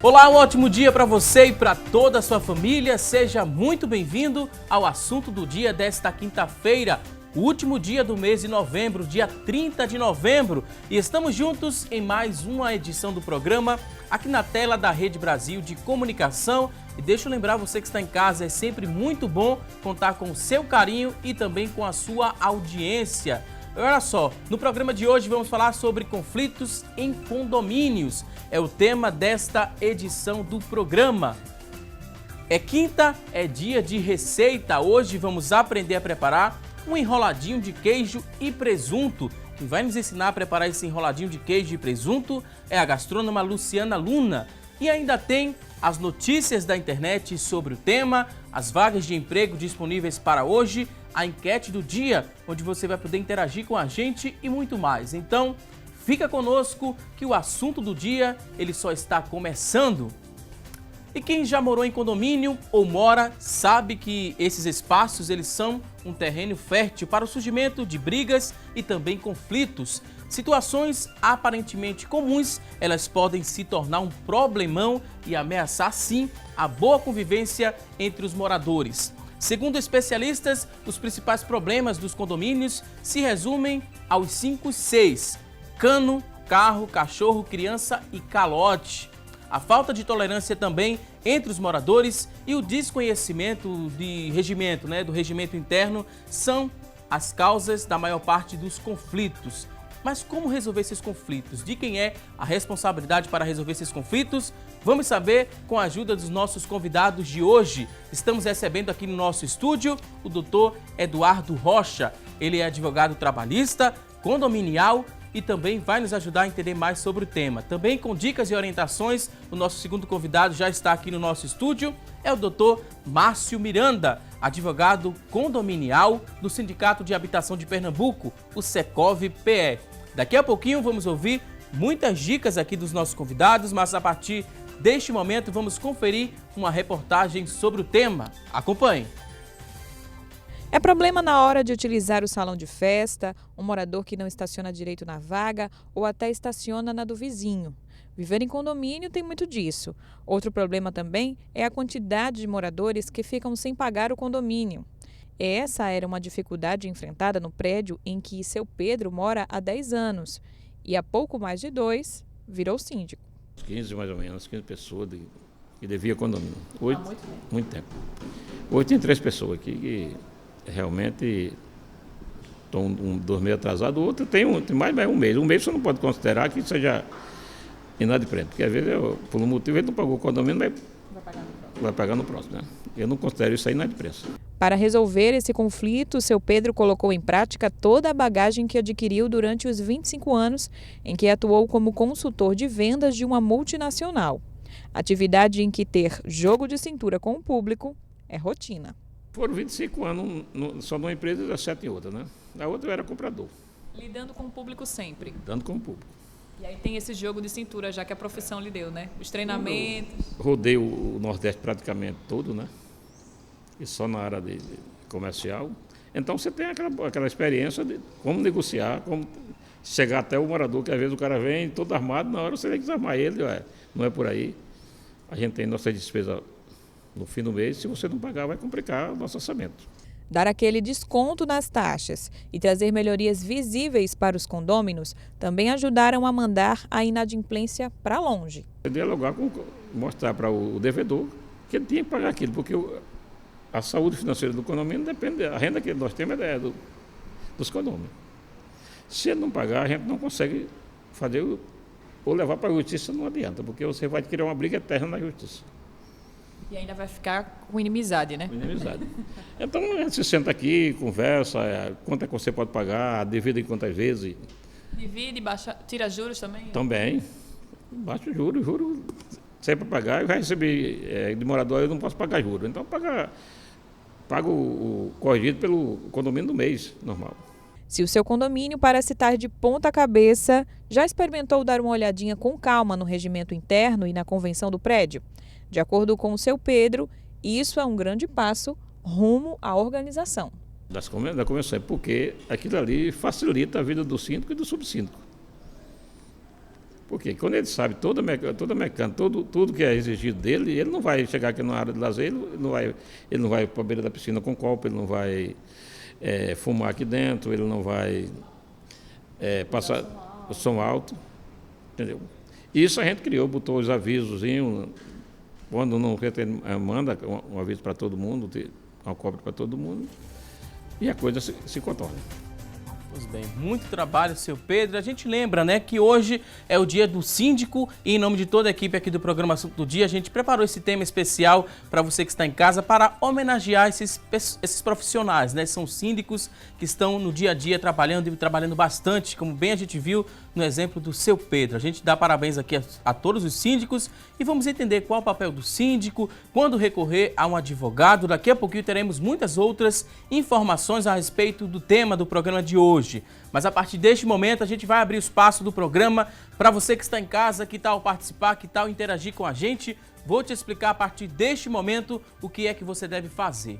Olá, um ótimo dia para você e para toda a sua família. Seja muito bem-vindo ao assunto do dia desta quinta-feira, o último dia do mês de novembro, dia 30 de novembro. E estamos juntos em mais uma edição do programa, aqui na tela da Rede Brasil de Comunicação. E deixa eu lembrar você que está em casa, é sempre muito bom contar com o seu carinho e também com a sua audiência. Olha só, no programa de hoje vamos falar sobre conflitos em condomínios. É o tema desta edição do programa. É quinta, é dia de receita. Hoje vamos aprender a preparar um enroladinho de queijo e presunto. Quem vai nos ensinar a preparar esse enroladinho de queijo e presunto é a gastrônoma Luciana Luna. E ainda tem as notícias da internet sobre o tema, as vagas de emprego disponíveis para hoje, a enquete do dia, onde você vai poder interagir com a gente e muito mais. Então, fica conosco que o assunto do dia, ele só está começando. E quem já morou em condomínio ou mora, sabe que esses espaços, eles são um terreno fértil para o surgimento de brigas e também conflitos. Situações aparentemente comuns, elas podem se tornar um problemão e ameaçar, sim, a boa convivência entre os moradores. Segundo especialistas, os principais problemas dos condomínios se resumem aos 5 Cs: cano, carro, cachorro, criança e calote. A falta de tolerância também entre os moradores e o desconhecimento do regimento interno são as causas da maior parte dos conflitos. Mas como resolver esses conflitos? De quem é a responsabilidade para resolver esses conflitos? Vamos saber com a ajuda dos nossos convidados de hoje. Estamos recebendo aqui no nosso estúdio o doutor Eduardo Rocha. Ele é advogado trabalhista, condominial e também vai nos ajudar a entender mais sobre o tema. Também com dicas e orientações, o nosso segundo convidado já está aqui no nosso estúdio, é o doutor Márcio Miranda, advogado condominial do Sindicato de Habitação de Pernambuco, o Secov-PE. Daqui a pouquinho vamos ouvir muitas dicas aqui dos nossos convidados, mas a partir deste momento vamos conferir uma reportagem sobre o tema. Acompanhe! É problema na hora de utilizar o salão de festa, um morador que não estaciona direito na vaga ou até estaciona na do vizinho. Viver em condomínio tem muito disso. Outro problema também é a quantidade de moradores que ficam sem pagar o condomínio. Essa era uma dificuldade enfrentada no prédio em que seu Pedro mora há 10 anos e há pouco mais de 2 virou síndico. 15 mais ou menos, 15 pessoas que devia condomínio. Hoje, Há muito tempo. Muito tempo. Hoje tem 3 pessoas aqui que realmente estão 2 meses atrasados, o outro tem mais um mês. Um mês você não pode considerar que seja inadimplente, porque às vezes, por um motivo, ele não pagou o condomínio, mas vai pagar no próximo. Né? Eu não considero isso aí inadimplência. Para resolver esse conflito, seu Pedro colocou em prática toda a bagagem que adquiriu durante os 25 anos em que atuou como consultor de vendas de uma multinacional. Atividade em que ter jogo de cintura com o público é rotina. Foram 25 anos só numa empresa e 7 em outra, né? Na outra eu era comprador. Lidando com o público sempre. Lidando com o público. E aí tem esse jogo de cintura, já que a profissão lhe deu, né? Os treinamentos. Rodei o Nordeste praticamente todo, né? E só na área de comercial. Então você tem aquela experiência de como negociar, como chegar até o morador, que às vezes o cara vem todo armado, na hora você tem que desarmar ele, não é por aí. A gente tem nossa despesa no fim do mês, se você não pagar vai complicar o nosso orçamento. Dar aquele desconto nas taxas e trazer melhorias visíveis para os condôminos também ajudaram a mandar a inadimplência para longe. Dialogar mostrar para o devedor que ele tinha que pagar aquilo, porque a saúde financeira do condomínio depende, a renda que nós temos é dos condôminos. Se ele não pagar, a gente não consegue fazer ou levar para a justiça, não adianta, porque você vai criar uma briga eterna na justiça. E ainda vai ficar com inimizade, né? Inimizade. Então a gente se senta aqui, conversa, quanto é que você pode pagar, divide em quantas vezes. Divide, tira juros também? Também. Baixa o juro sempre para pagar, eu já recebi de morador, eu não posso pagar juros. Então pago o corrigido pelo condomínio do mês, normal. Se o seu condomínio parece estar de ponta cabeça, já experimentou dar uma olhadinha com calma no regimento interno e na convenção do prédio? De acordo com o seu Pedro, isso é um grande passo rumo à organização. Da convenção, porque aquilo ali facilita a vida do síndico e do subsíndico. Porque quando ele sabe toda mecânica, tudo que é exigido dele, ele não vai chegar aqui na área de lazer, ele não vai para a beira da piscina com copo, ele não vai fumar aqui dentro, ele não vai passar o som alto, entendeu? Isso a gente criou, botou os avisozinhos, quando não manda um aviso para todo mundo, uma cópia para todo mundo, e a coisa se contorna. Pois bem, muito trabalho, seu Pedro. A gente lembra, né, que hoje é o dia do síndico e em nome de toda a equipe aqui do programa Assunto do Dia, a gente preparou esse tema especial para você que está em casa para homenagear esses profissionais, né? São síndicos que estão no dia a dia trabalhando e trabalhando bastante, como bem a gente viu no exemplo do seu Pedro. A gente dá parabéns aqui a todos os síndicos e vamos entender qual o papel do síndico, quando recorrer a um advogado. Daqui a pouquinho teremos muitas outras informações a respeito do tema do programa de hoje. Mas a partir deste momento a gente vai abrir o espaço do programa para você que está em casa, que tal participar, que tal interagir com a gente. Vou te explicar a partir deste momento o que é que você deve fazer.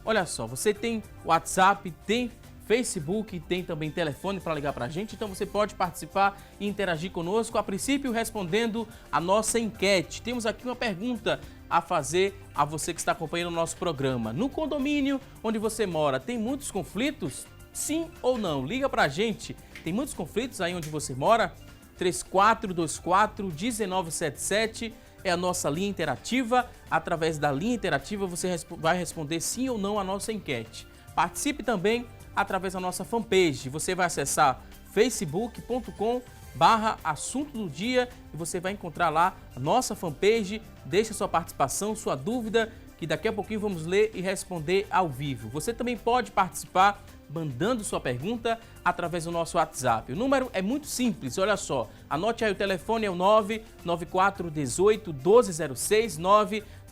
Olha só, você tem WhatsApp, tem Facebook, tem também telefone para ligar para a gente, então você pode participar e interagir conosco, a princípio respondendo a nossa enquete. Temos aqui uma pergunta a fazer a você que está acompanhando o nosso programa. No condomínio onde você mora, tem muitos conflitos? Sim ou não? Liga pra gente. Tem muitos conflitos aí onde você mora? 3424-1977 é a nossa linha interativa. Através da linha interativa você vai responder sim ou não a nossa enquete. Participe também através da nossa fanpage. Você vai acessar facebook.com/assunto do dia e você vai encontrar lá a nossa fanpage. Deixe a sua participação, sua dúvida, que daqui a pouquinho vamos ler e responder ao vivo. Você também pode participar mandando sua pergunta através do nosso WhatsApp. O número é muito simples, olha só. Anote aí, o telefone é o 99418-1206,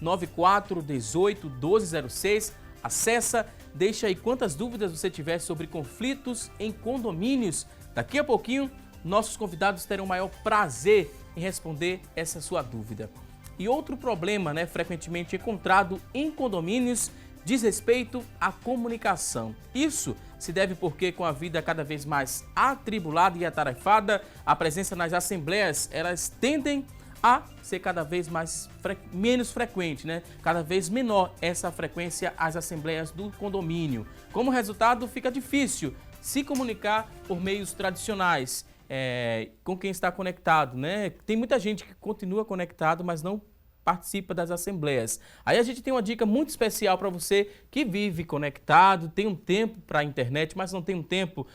99418-1206. Acessa, deixa aí quantas dúvidas você tiver sobre conflitos em condomínios. Daqui a pouquinho, nossos convidados terão o maior prazer em responder essa sua dúvida. E outro problema, né, frequentemente encontrado em condomínios diz respeito à comunicação. Isso se deve porque, com a vida cada vez mais atribulada e atarefada, a presença nas assembleias, elas tendem a ser cada vez menos frequente, né? Cada vez menor essa frequência às assembleias do condomínio. Como resultado, fica difícil se comunicar por meios tradicionais com quem está conectado, né? Tem muita gente que continua conectado, mas não participa das assembleias. Aí a gente tem uma dica muito especial para você que vive conectado, tem um tempo para a internet, mas não tem um tempo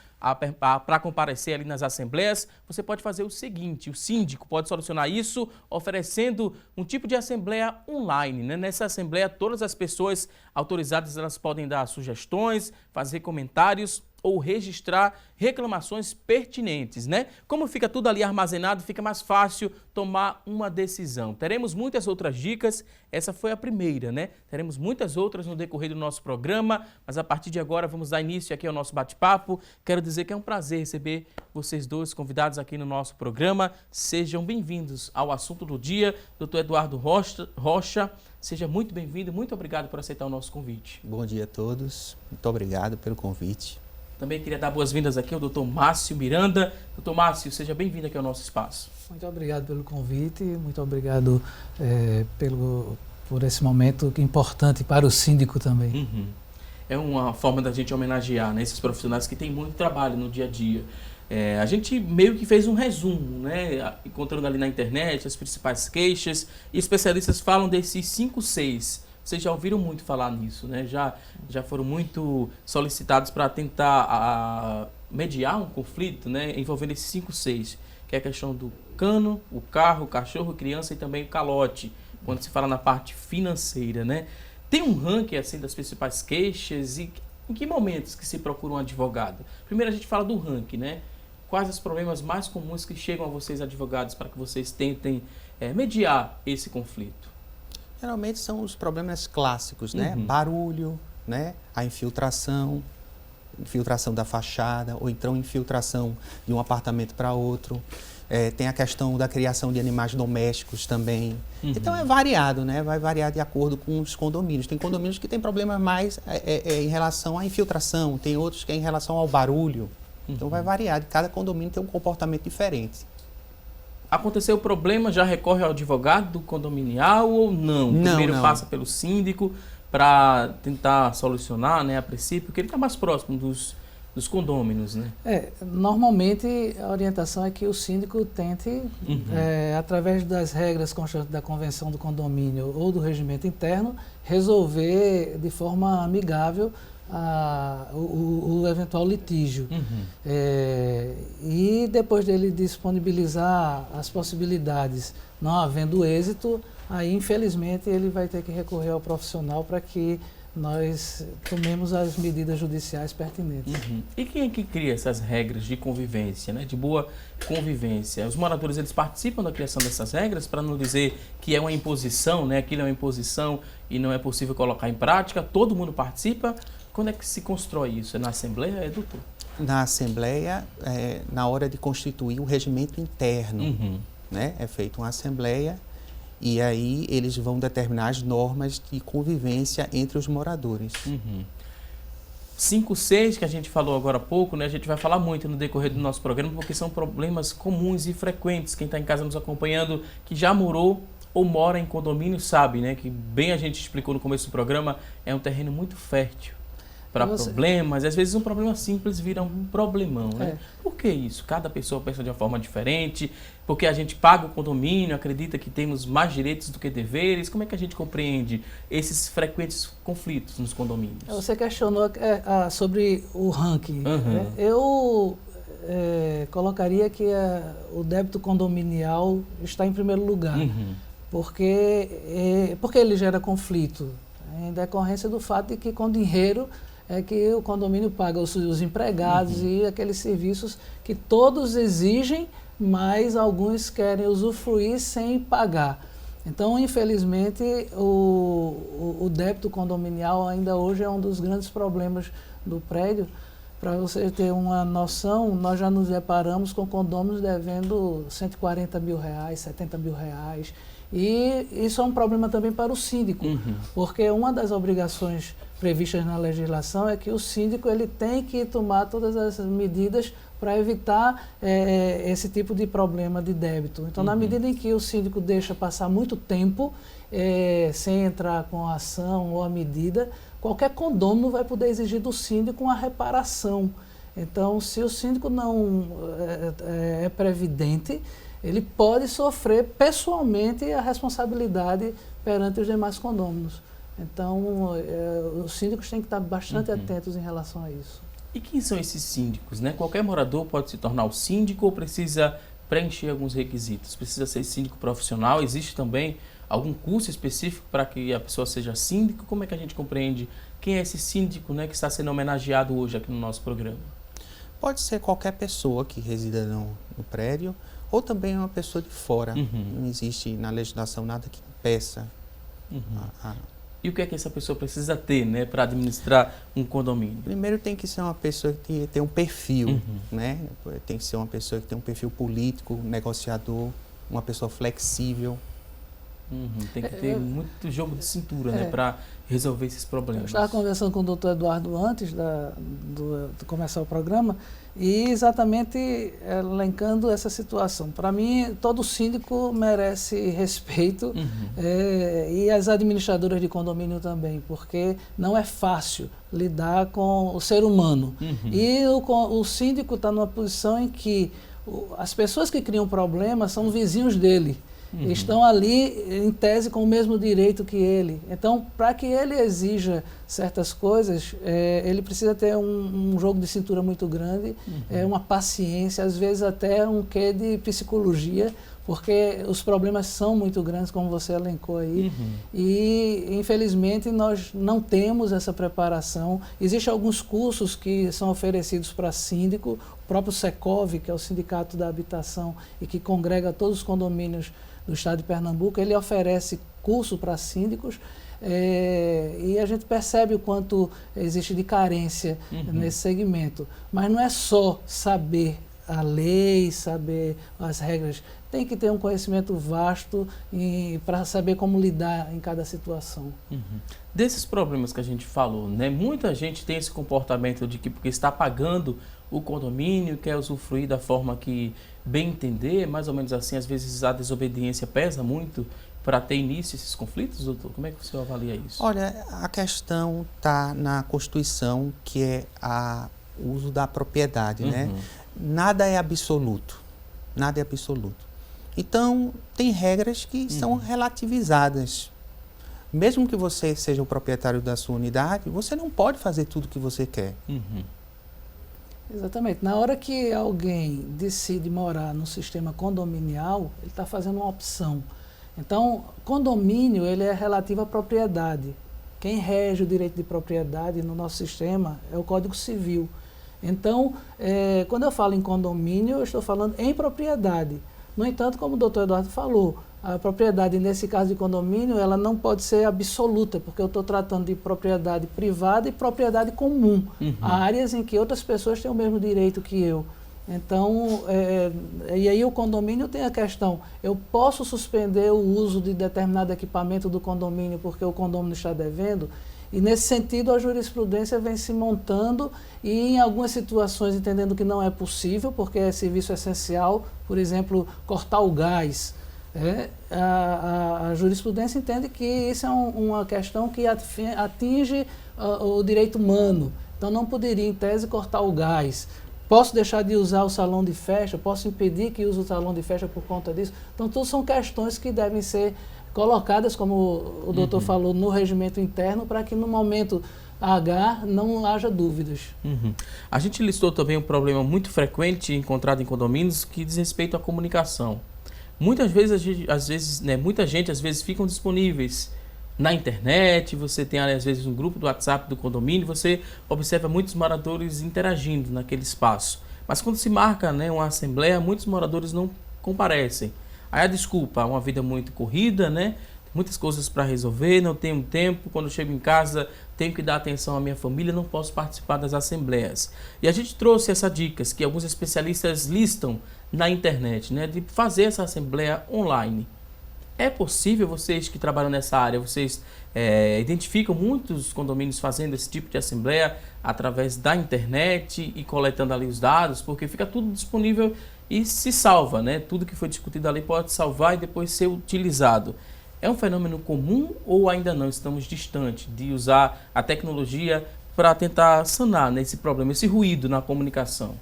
para comparecer ali nas assembleias. Você pode fazer o seguinte: o síndico pode solucionar isso oferecendo um tipo de assembleia online, né? Nessa assembleia, todas as pessoas autorizadas elas podem dar sugestões, fazer comentários ou registrar reclamações pertinentes, né? Como fica tudo ali armazenado, fica mais fácil tomar uma decisão. Teremos muitas outras dicas, essa foi a primeira, né? Teremos muitas outras no decorrer do nosso programa, mas a partir de agora vamos dar início aqui ao nosso bate-papo. Quero dizer que é um prazer receber vocês dois convidados aqui no nosso programa. Sejam bem-vindos ao Assunto do Dia, Dr. Eduardo Rocha. Seja muito bem-vindo, muito obrigado por aceitar o nosso convite. Bom dia a todos, muito obrigado pelo convite. Também queria dar boas-vindas aqui ao Dr. Márcio Miranda. Dr. Márcio, seja bem-vindo aqui ao nosso espaço. Muito obrigado pelo convite, muito obrigado por esse momento importante para o síndico também. Uhum. É uma forma da gente homenagear, né, esses profissionais que têm muito trabalho no dia a dia. A gente meio que fez um resumo, né, encontrando ali na internet as principais queixas, e especialistas falam desses 5 Cs. Vocês já ouviram muito falar nisso, né? Já foram muito solicitados para tentar mediar um conflito, né? Envolvendo esses 5 Cs, que é a questão do cano, o carro, o cachorro, a criança e também o calote, quando se fala na parte financeira, né? Tem um ranking assim das principais queixas e em que momentos que se procura um advogado? Primeiro a gente fala do ranking, né? Quais os problemas mais comuns que chegam a vocês advogados para que vocês tentem mediar esse conflito? Geralmente são os problemas clássicos, né? Uhum. Barulho, né? A infiltração da fachada, ou então infiltração de um apartamento para outro. Tem a questão da criação de animais domésticos também. Uhum. Então é variado, né? Vai variar de acordo com os condomínios. Tem condomínios que tem problema mais em relação à infiltração, tem outros que é em relação ao barulho. Então vai variar, cada condomínio tem um comportamento diferente. Aconteceu o problema, já recorre ao advogado do condominial ou não? Primeiro não. passa pelo síndico para tentar solucionar, né, a princípio, porque ele está mais próximo dos condôminos, né? Normalmente a orientação é que o síndico tente, através das regras constantes da convenção do condomínio ou do regimento interno, resolver de forma amigável o eventual litígio. E depois dele disponibilizar as possibilidades, não havendo êxito, aí infelizmente ele vai ter que recorrer ao profissional para que nós tomemos as medidas judiciais pertinentes. E quem é que cria essas regras de convivência, né? De boa convivência? Os moradores, eles participam da criação dessas regras, para não dizer que é uma imposição, né? Aquilo é uma imposição e não é possível colocar em prática. Todo mundo participa. Quando é que se constrói isso? É na Assembleia, doutor? Na Assembleia, na hora de constituir o regimento interno, né? É feita uma Assembleia e aí eles vão determinar as normas de convivência entre os moradores. 5.6, que a gente falou agora há pouco, né? A gente vai falar muito no decorrer do nosso programa, porque são problemas comuns e frequentes. Quem está em casa nos acompanhando, que já morou ou mora em condomínio, sabe, né? Que bem a gente explicou no começo do programa, é um terreno muito fértil para problemas. Às vezes um problema simples vira um problemão, né? Por que isso? Cada pessoa pensa de uma forma diferente, porque a gente paga o condomínio, acredita que temos mais direitos do que deveres. Como é que a gente compreende esses frequentes conflitos nos condomínios? Você questionou sobre o ranking. Eu colocaria que o débito condominial está em primeiro lugar, porque ele gera conflito, em decorrência do fato de que com dinheiro é que o condomínio paga os empregados e aqueles serviços que todos exigem, mas alguns querem usufruir sem pagar. Então, infelizmente, o débito condominial ainda hoje é um dos grandes problemas do prédio. Para você ter uma noção, nós já nos deparamos com condôminos devendo R$140 mil, R$70 mil. E isso é um problema também para o síndico, porque uma das obrigações previstas na legislação é que o síndico ele tem que tomar todas as medidas para evitar esse tipo de problema de débito. Então, na medida em que o síndico deixa passar muito tempo sem entrar com a ação ou a medida, qualquer condômino vai poder exigir do síndico uma reparação. Então, se o síndico não é previdente, ele pode sofrer pessoalmente a responsabilidade perante os demais condôminos. Então, os síndicos têm que estar bastante atentos em relação a isso. E quem são esses síndicos, né? Qualquer morador pode se tornar o síndico ou precisa preencher alguns requisitos? Precisa ser síndico profissional? Existe também algum curso específico para que a pessoa seja síndico? Como é que a gente compreende quem é esse síndico, né, que está sendo homenageado hoje aqui no nosso programa? Pode ser qualquer pessoa que resida no prédio ou também uma pessoa de fora. Não existe na legislação nada que impeça. E o que é que essa pessoa precisa ter, né, para administrar um condomínio? Primeiro tem que ser uma pessoa que tem um perfil, né? Tem que ser uma pessoa que tem um perfil político, negociador, uma pessoa flexível. Tem que ter muito jogo de cintura, né, para resolver esses problemas. Eu estava conversando com o doutor Eduardo antes de começar o programa e exatamente elencando essa situação. Para mim, todo síndico merece respeito e as administradoras de condomínio também, porque não é fácil lidar com o ser humano. E o síndico está numa posição em que as pessoas que criam problemas são vizinhos dele. Estão ali, em tese, com o mesmo direito que ele. Então, para que ele exija certas coisas, ele precisa ter um jogo de cintura muito grande, uma paciência, às vezes até um quê de psicologia, porque os problemas são muito grandes, como você elencou aí. E, infelizmente, nós não temos essa preparação. Existem alguns cursos que são oferecidos para síndico, o próprio Secov, que é o Sindicato da Habitação e que congrega todos os condomínios do estado de Pernambuco, ele oferece curso para síndicos e a gente percebe o quanto existe de carência nesse segmento. Mas não é só saber a lei, saber as regras. Tem que ter um conhecimento vasto para saber como lidar em cada situação. Desses problemas que a gente falou, né? Muita gente tem esse comportamento de que porque está pagando o condomínio, quer usufruir da forma que bem entender, mais ou menos assim, às vezes a desobediência pesa muito para ter início esses conflitos, doutor? Como é que o senhor avalia isso? Olha, a questão está na Constituição, que é o uso da propriedade, né? Nada é absoluto, nada é absoluto. Então, tem regras que são relativizadas. Mesmo que você seja o proprietário da sua unidade, você não pode fazer tudo o que você quer. Exatamente. Na hora que alguém decide morar no sistema condominial, ele está fazendo uma opção. Então, condomínio ele é relativo à propriedade. Quem rege o direito de propriedade no nosso sistema é o Código Civil. Então, quando eu falo em condomínio, eu estou falando em propriedade. No entanto, como o doutor Eduardo falou, a propriedade, nesse caso de condomínio, ela não pode ser absoluta, porque eu estou tratando de propriedade privada e propriedade comum. Há áreas em que outras pessoas têm o mesmo direito que eu. Então, e aí o condomínio tem a questão, eu posso suspender o uso de determinado equipamento do condomínio porque o condomínio está devendo? E nesse sentido a jurisprudência vem se montando e em algumas situações entendendo que não é possível, porque é serviço essencial, por exemplo, cortar o gás. A jurisprudência entende que isso é uma questão que atinge o direito humano. Então não poderia, em tese, cortar o gás. Posso deixar de usar o salão de festa, posso impedir que use o salão de festa por conta disso. Então, tudo são questões que devem ser colocadas, como o doutor falou, no regimento interno, para que no momento H não haja dúvidas. A gente listou também um problema muito frequente encontrado em condomínios que diz respeito à comunicação. Muitas vezes, muita gente às vezes ficam disponíveis na internet, você tem às vezes um grupo do WhatsApp do condomínio, você observa muitos moradores interagindo naquele espaço. Mas quando se marca uma assembleia, muitos moradores não comparecem. Aí a desculpa, uma vida muito corrida, muitas coisas para resolver, não tenho tempo, quando eu chego em casa tenho que dar atenção à minha família, não posso participar das assembleias. E a gente trouxe essas dicas que alguns especialistas listam na internet, de fazer essa assembleia online. É possível, vocês que trabalham nessa área, vocês identificam muitos condomínios fazendo esse tipo de assembleia através da internet e coletando ali os dados, porque fica tudo disponível e se salva, Tudo que foi discutido ali pode salvar e depois ser utilizado. É um fenômeno comum ou ainda não estamos distantes de usar a tecnologia para tentar sanar esse problema, esse ruído na comunicação?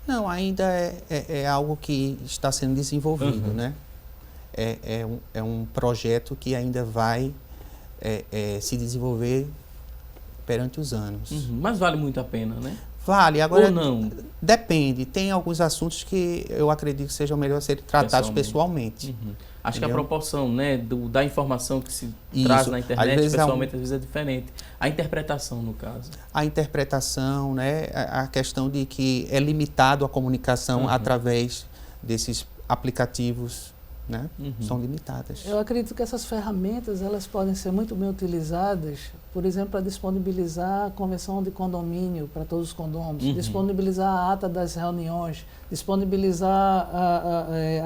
Não, ainda é algo que está sendo desenvolvido, É um projeto que ainda vai se desenvolver perante os anos. Mas vale muito a pena, Vale, agora ou não? Depende. Tem alguns assuntos que eu acredito que sejam melhor serem tratados pessoalmente. Acho que a proporção da informação que se Isso. traz na internet, pessoalmente, às vezes é diferente. A interpretação, no caso. A interpretação, a questão de que é limitado a comunicação através desses aplicativos, são limitadas. Eu acredito que essas ferramentas elas podem ser muito bem utilizadas, por exemplo, para disponibilizar a convenção de condomínio para todos os condôminos, disponibilizar a ata das reuniões, disponibilizar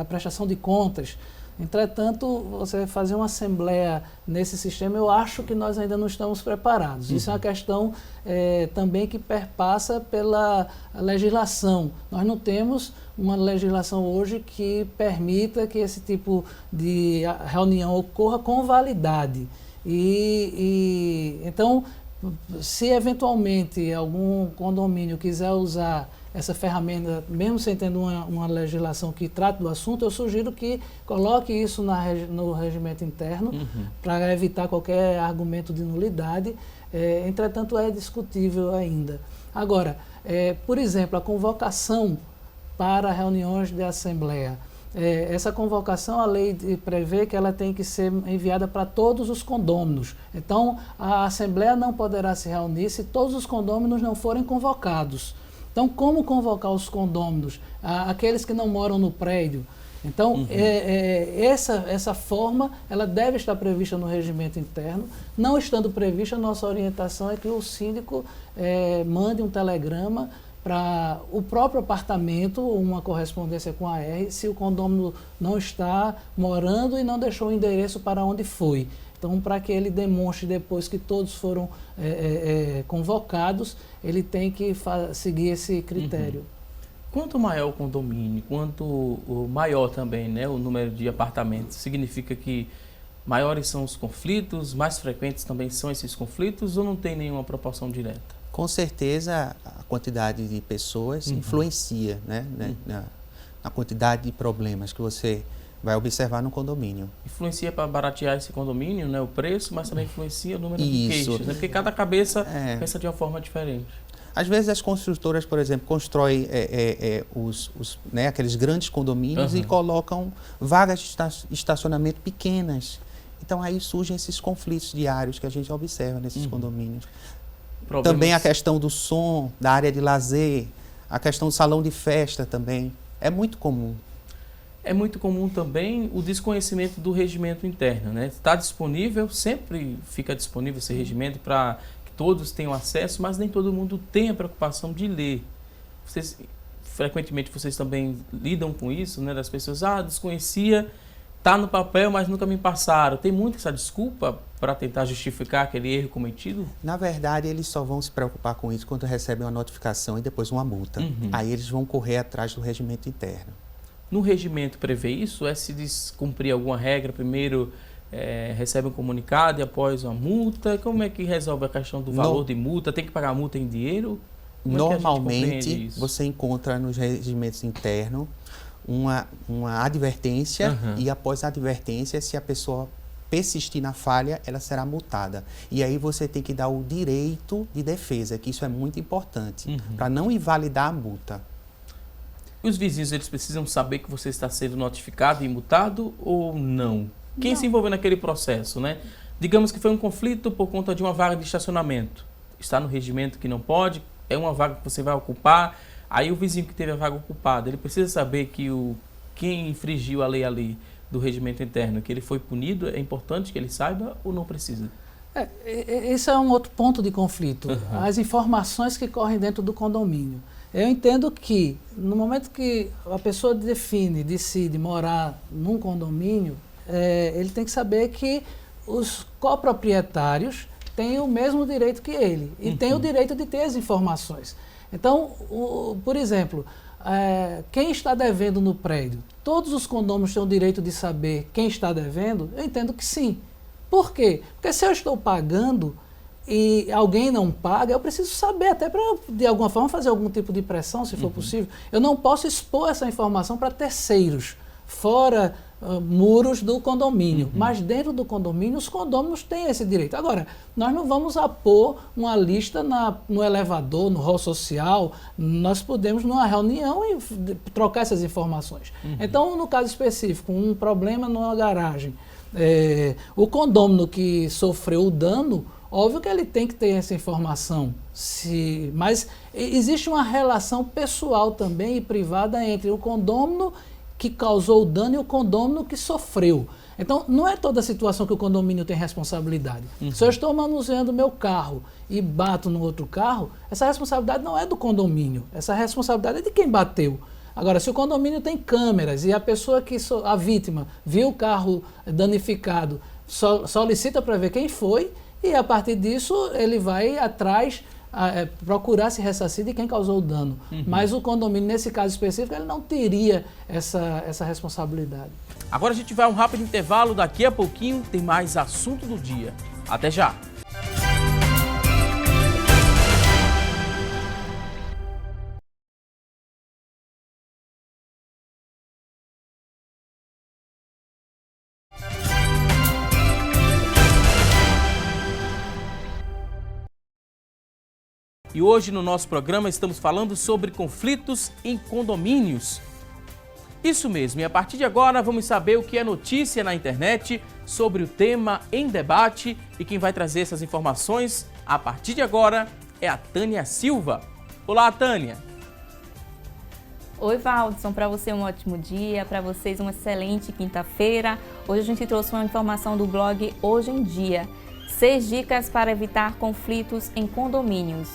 a prestação de contas. Entretanto, você fazer uma assembleia nesse sistema, eu acho que nós ainda não estamos preparados. Isso é uma questão também que perpassa pela legislação. Nós não temos uma legislação hoje que permita que esse tipo de reunião ocorra com validade. Então, se eventualmente algum condomínio quiser usar essa ferramenta, mesmo sem ter uma legislação que trate do assunto, eu sugiro que coloque isso no regimento interno para evitar qualquer argumento de nulidade. Entretanto, é discutível ainda. Agora, por exemplo, a convocação para reuniões de assembleia. Essa convocação, a lei prevê que ela tem que ser enviada para todos os condôminos. Então, a assembleia não poderá se reunir se todos os condôminos não forem convocados. Então, como convocar os condôminos? Aqueles que não moram no prédio. Então, essa forma, ela deve estar prevista no regimento interno. Não estando prevista, a nossa orientação é que o síndico mande um telegrama para o próprio apartamento, uma correspondência com a AR, se o condômino não está morando e não deixou o endereço para onde foi. Então, para que ele demonstre depois que todos foram convocados, ele tem que seguir esse critério. Quanto maior o condomínio, quanto maior também, né, o número de apartamentos, significa que maiores são os conflitos, mais frequentes também são esses conflitos, ou não tem nenhuma proporção direta? Com certeza, a quantidade de pessoas influencia, né, na quantidade de problemas que você vai observar no condomínio. Influencia para baratear esse condomínio, né, o preço, mas também influencia o número de queixas, né, porque cada cabeça pensa de uma forma diferente. Às vezes as construtoras, por exemplo, constroem aqueles grandes condomínios e colocam vagas de estacionamento pequenas. Então aí surgem esses conflitos diários que a gente observa nesses condomínios. Também a questão do som, da área de lazer, a questão do salão de festa também. É muito comum. É muito comum também o desconhecimento do regimento interno, né? Está disponível, sempre fica disponível esse regimento para que todos tenham acesso, mas nem todo mundo tem a preocupação de ler. Frequentemente vocês também lidam com isso, né? Das pessoas, desconhecia, está no papel, mas nunca me passaram. Tem muito essa desculpa para tentar justificar aquele erro cometido? Na verdade, eles só vão se preocupar com isso quando recebem uma notificação e depois uma multa. Aí eles vão correr atrás do regimento interno. No regimento prevê isso? Se descumprir alguma regra, primeiro recebe um comunicado e após uma multa? Como é que resolve a questão do valor de multa? Tem que pagar a multa em dinheiro? Normalmente, você encontra nos regimentos internos uma advertência e após a advertência, se a pessoa persistir na falha, ela será multada. E aí você tem que dar o direito de defesa, que isso é muito importante, para não invalidar a multa. E os vizinhos, eles precisam saber que você está sendo notificado e multado ou não? Quem se envolveu naquele processo, né? Digamos que foi um conflito por conta de uma vaga de estacionamento. Está no regimento que não pode, é uma vaga que você vai ocupar, aí o vizinho que teve a vaga ocupada, ele precisa saber que quem infringiu a lei ali do regimento interno, que ele foi punido, é importante que ele saiba ou não precisa? Esse é um outro ponto de conflito. As informações que correm dentro do condomínio. Eu entendo que, no momento que a pessoa decide morar num condomínio, ele tem que saber que os coproprietários têm o mesmo direito que ele e têm o direito de ter as informações. Então, por exemplo, quem está devendo no prédio, todos os condôminos têm o direito de saber quem está devendo? Eu entendo que sim. Por quê? Porque se eu estou pagando e alguém não paga, eu preciso saber, até para, de alguma forma, fazer algum tipo de pressão, se for possível. Eu não posso expor essa informação para terceiros, fora muros do condomínio. Mas dentro do condomínio, os condôminos têm esse direito. Agora, nós não vamos pôr uma lista no elevador, no hall social, nós podemos, numa reunião, trocar essas informações. Então, no caso específico, um problema numa garagem, o condômino que sofreu o dano, óbvio que ele tem que ter essa informação, mas existe uma relação pessoal também e privada entre o condômino que causou o dano e o condômino que sofreu. Então, não é toda situação que o condomínio tem responsabilidade. Se eu estou manuseando meu carro e bato no outro carro, essa responsabilidade não é do condomínio, essa responsabilidade é de quem bateu. Agora, se o condomínio tem câmeras e a pessoa a vítima, viu o carro danificado, solicita para ver quem foi, e a partir disso ele vai atrás procurar se ressarcir de quem causou o dano. Mas o condomínio, nesse caso específico, ele não teria essa responsabilidade. Agora a gente vai a um rápido intervalo, daqui a pouquinho tem mais assunto do dia. Até já! E hoje no nosso programa estamos falando sobre conflitos em condomínios. Isso mesmo, e a partir de agora vamos saber o que é notícia na internet sobre o tema em debate, e quem vai trazer essas informações a partir de agora é a Tânia Silva. Olá, Tânia! Oi, Valdson, para você um ótimo dia, para vocês uma excelente quinta-feira. Hoje a gente trouxe uma informação do blog Hoje em Dia. 6 dicas para evitar conflitos em condomínios.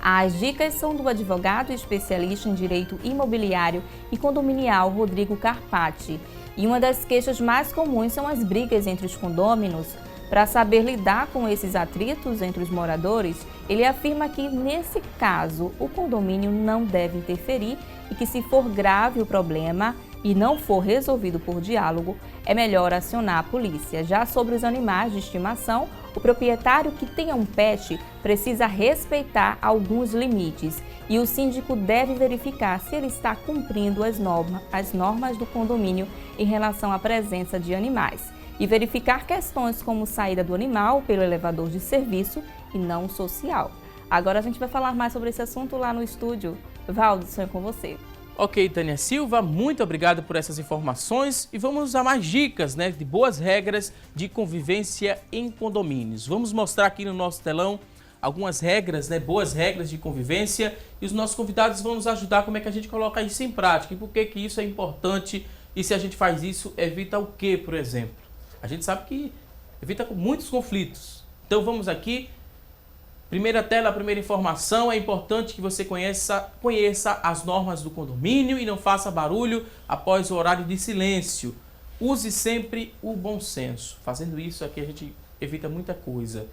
As dicas são do advogado e especialista em direito imobiliário e condominial Rodrigo Carpati. E uma das queixas mais comuns são as brigas entre os condôminos. Para saber lidar com esses atritos entre os moradores, ele afirma que, nesse caso, o condomínio não deve interferir e que, se for grave o problema e não for resolvido por diálogo, é melhor acionar a polícia. Já sobre os animais de estimação, o proprietário que tenha um pet precisa respeitar alguns limites e o síndico deve verificar se ele está cumprindo as normas do condomínio em relação à presença de animais e verificar questões como saída do animal pelo elevador de serviço e não social. Agora a gente vai falar mais sobre esse assunto lá no estúdio. Valdo, é com você. Ok, Tânia Silva, muito obrigado por essas informações e vamos a mais dicas, né, de boas regras de convivência em condomínios. Vamos mostrar aqui no nosso telão algumas regras, né, boas regras de convivência, e os nossos convidados vão nos ajudar como é que a gente coloca isso em prática e por que isso é importante e se a gente faz isso, evita o quê, por exemplo? A gente sabe que evita muitos conflitos. Então vamos aqui. Primeira tela, primeira informação, é importante que você conheça as normas do condomínio e não faça barulho após o horário de silêncio. Use sempre o bom senso. Fazendo isso aqui a gente evita muita coisa.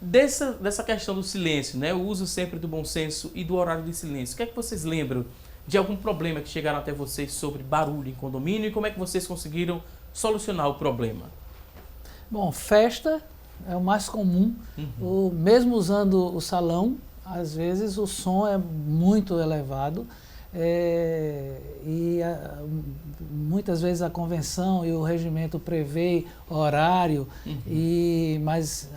Dessa questão do silêncio, né? O uso sempre do bom senso e do horário de silêncio. O que é que vocês lembram de algum problema que chegaram até vocês sobre barulho em condomínio e como é que vocês conseguiram solucionar o problema? Bom, festa é o mais comum. Mesmo usando o salão, às vezes o som é muito elevado muitas vezes a convenção e o regimento prevê horário, mas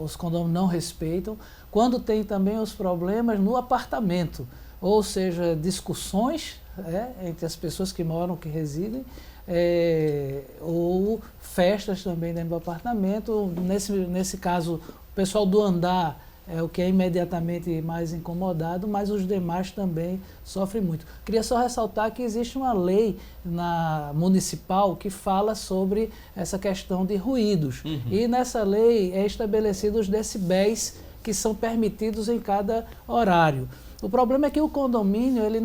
os condôminos não respeitam. Quando tem também os problemas no apartamento, ou seja, discussões entre as pessoas que moram, que residem, ou festas também dentro do apartamento. Nesse caso, o pessoal do andar é o que é imediatamente mais incomodado, mas os demais também sofrem muito. Queria só ressaltar que existe uma lei municipal que fala sobre essa questão de ruídos. E nessa lei é estabelecido os decibéis que são permitidos em cada horário. O problema é que o condomínio ele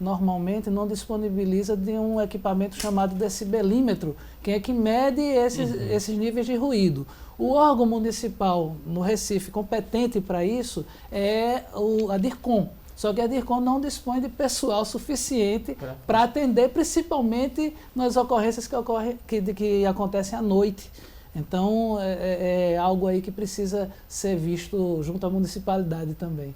normalmente não disponibiliza de um equipamento chamado decibelímetro, que é que mede esses níveis de ruído. O órgão municipal no Recife competente para isso é a DIRCOM. Só que a DIRCOM não dispõe de pessoal suficiente para atender, principalmente nas ocorrências que acontecem à noite. Então, é algo aí que precisa ser visto junto à municipalidade também.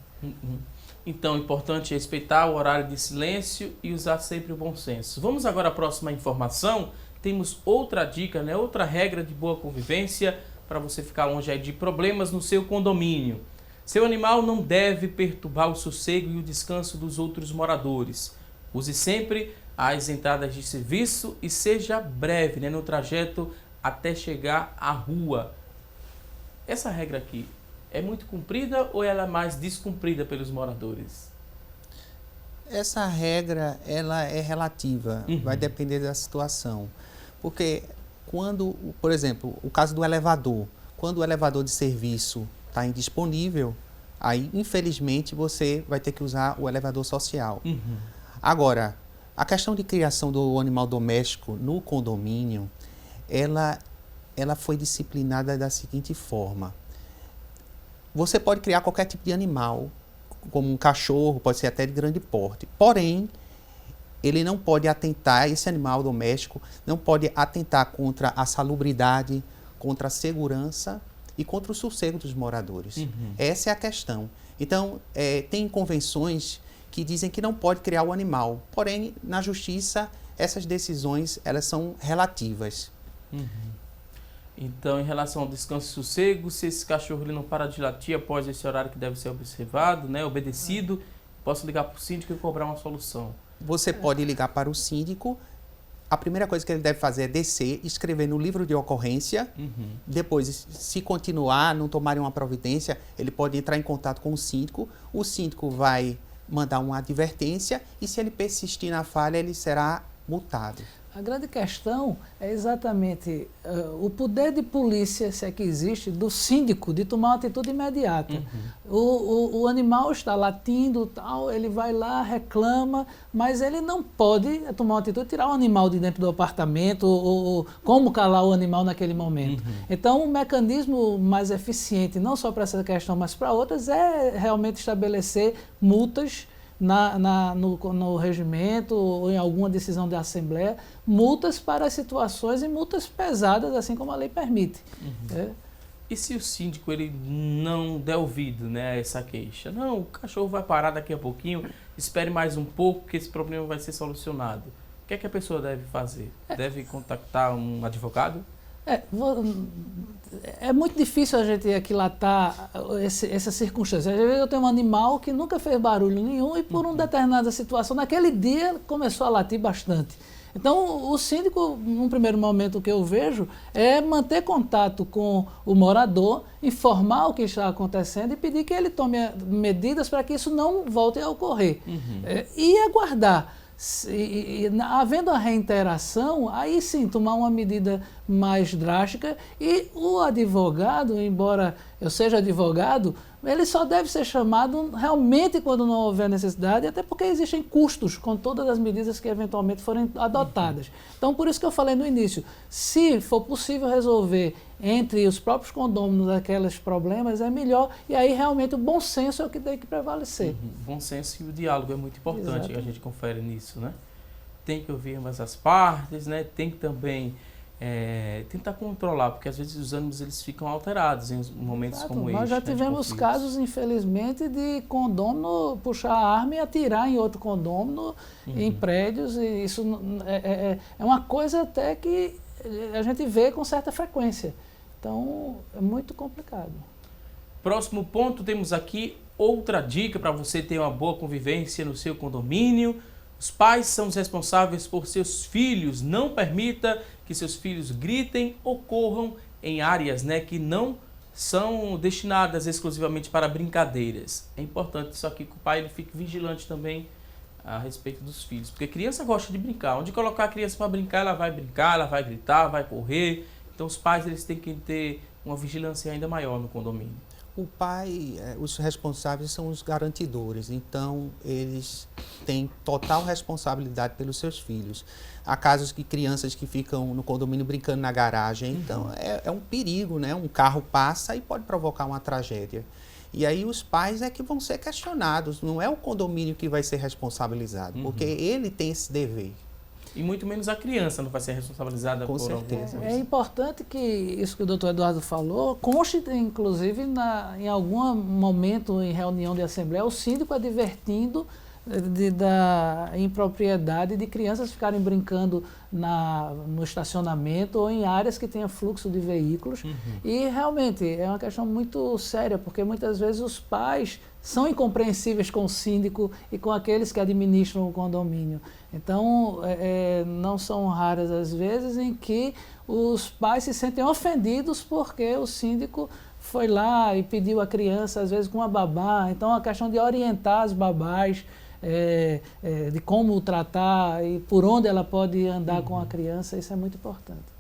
Então, é importante respeitar o horário de silêncio e usar sempre o bom senso. Vamos agora à próxima informação. Temos outra dica, né? Outra regra de boa convivência para você ficar longe aí de problemas no seu condomínio. Seu animal não deve perturbar o sossego e o descanso dos outros moradores. Use sempre as entradas de serviço e seja breve, né, no trajeto até chegar à rua. Essa regra aqui é muito cumprida ou ela é mais descumprida pelos moradores? Essa regra ela é relativa, vai depender da situação. Porque quando, por exemplo, o caso do elevador, quando o elevador de serviço está indisponível, aí infelizmente você vai ter que usar o elevador social. Agora, a questão de criação do animal doméstico no condomínio, ela foi disciplinada da seguinte forma. Você pode criar qualquer tipo de animal, como um cachorro, pode ser até de grande porte. Porém, ele não pode atentar, esse animal doméstico não pode atentar contra a salubridade, contra a segurança e contra o sossego dos moradores. Essa é a questão. Então, tem convenções que dizem que não pode criar o animal. Porém, na justiça, essas decisões elas são relativas. Então, em relação ao descanso e sossego, se esse cachorro ele não para de latir após esse horário que deve ser observado, né, obedecido, posso ligar para o síndico e cobrar uma solução. Você pode ligar para o síndico. A primeira coisa que ele deve fazer é descer, escrever no livro de ocorrência. Depois, se continuar, não tomarem uma providência, ele pode entrar em contato com o síndico. O síndico vai mandar uma advertência e se ele persistir na falha, ele será multado. A grande questão é exatamente o poder de polícia, se é que existe, do síndico de tomar uma atitude imediata. O animal está latindo, tal, ele vai lá, reclama, mas ele não pode tomar uma atitude, tirar o animal de dentro do apartamento, ou como calar o animal naquele momento. Então, um mecanismo mais eficiente, não só para essa questão, mas para outras, é realmente estabelecer multas no regimento ou em alguma decisão da Assembleia, multas para situações e multas pesadas, assim como a lei permite. E se o síndico ele não der ouvido, né, a essa queixa? Não, o cachorro vai parar daqui a pouquinho, espere mais um pouco que esse problema vai ser solucionado. O que é que a pessoa deve fazer? Deve contactar um advogado? É muito difícil a gente aquilatar essa circunstância. Às vezes eu tenho um animal que nunca fez barulho nenhum e por uma determinada situação, naquele dia começou a latir bastante. Então, o síndico, num primeiro momento, o que eu vejo é manter contato com o morador, informar o que está acontecendo e pedir que ele tome medidas para que isso não volte a ocorrer. E aguardar. Havendo a reiteração, aí sim, tomar uma medida mais drástica e o advogado, embora eu seja advogado, ele só deve ser chamado realmente quando não houver necessidade, até porque existem custos com todas as medidas que eventualmente forem adotadas. Então, por isso que eu falei no início, se for possível resolver entre os próprios condôminos aqueles problemas, é melhor, e aí realmente o bom senso é o que tem que prevalecer. Bom senso e o diálogo é muito importante. Exato. Que a gente confere nisso, né? Tem que ouvir ambas as partes, né? Tem que também tentar controlar, porque às vezes os ânimos eles ficam alterados em momentos como este. Nós já tivemos casos, infelizmente, de condômino puxar a arma e atirar em outro condômino, em prédios, e isso é uma coisa até que a gente vê com certa frequência. Então, é muito complicado. Próximo ponto, temos aqui outra dica para você ter uma boa convivência no seu condomínio. Os pais são os responsáveis por seus filhos. Não permita que seus filhos gritem ou corram em áreas, né, que não são destinadas exclusivamente para brincadeiras. É importante isso aqui que o pai ele fique vigilante também a respeito dos filhos. Porque criança gosta de brincar. Onde colocar a criança para brincar, ela vai gritar, vai correr. Então os pais eles têm que ter uma vigilância ainda maior no condomínio. O pai, os responsáveis são os garantidores, então eles têm total responsabilidade pelos seus filhos. Há casos de crianças que ficam no condomínio brincando na garagem, então é um perigo, né? Um carro passa e pode provocar uma tragédia. E aí os pais é que vão ser questionados, não é o condomínio que vai ser responsabilizado, porque ele tem esse dever. E muito menos a criança não vai ser responsabilizada por certeza. É importante que isso que o doutor Eduardo falou conste, inclusive, em algum momento em reunião de assembleia, o síndico advertindo da impropriedade de crianças ficarem brincando no estacionamento ou em áreas que tenha fluxo de veículos. E realmente é uma questão muito séria, porque muitas vezes os pais são incompreensíveis com o síndico e com aqueles que administram o condomínio. Então, não são raras as vezes em que os pais se sentem ofendidos porque o síndico foi lá e pediu a criança, às vezes com uma babá. Então, a questão de orientar as babás, de como tratar e por onde ela pode andar com a criança, isso é muito importante.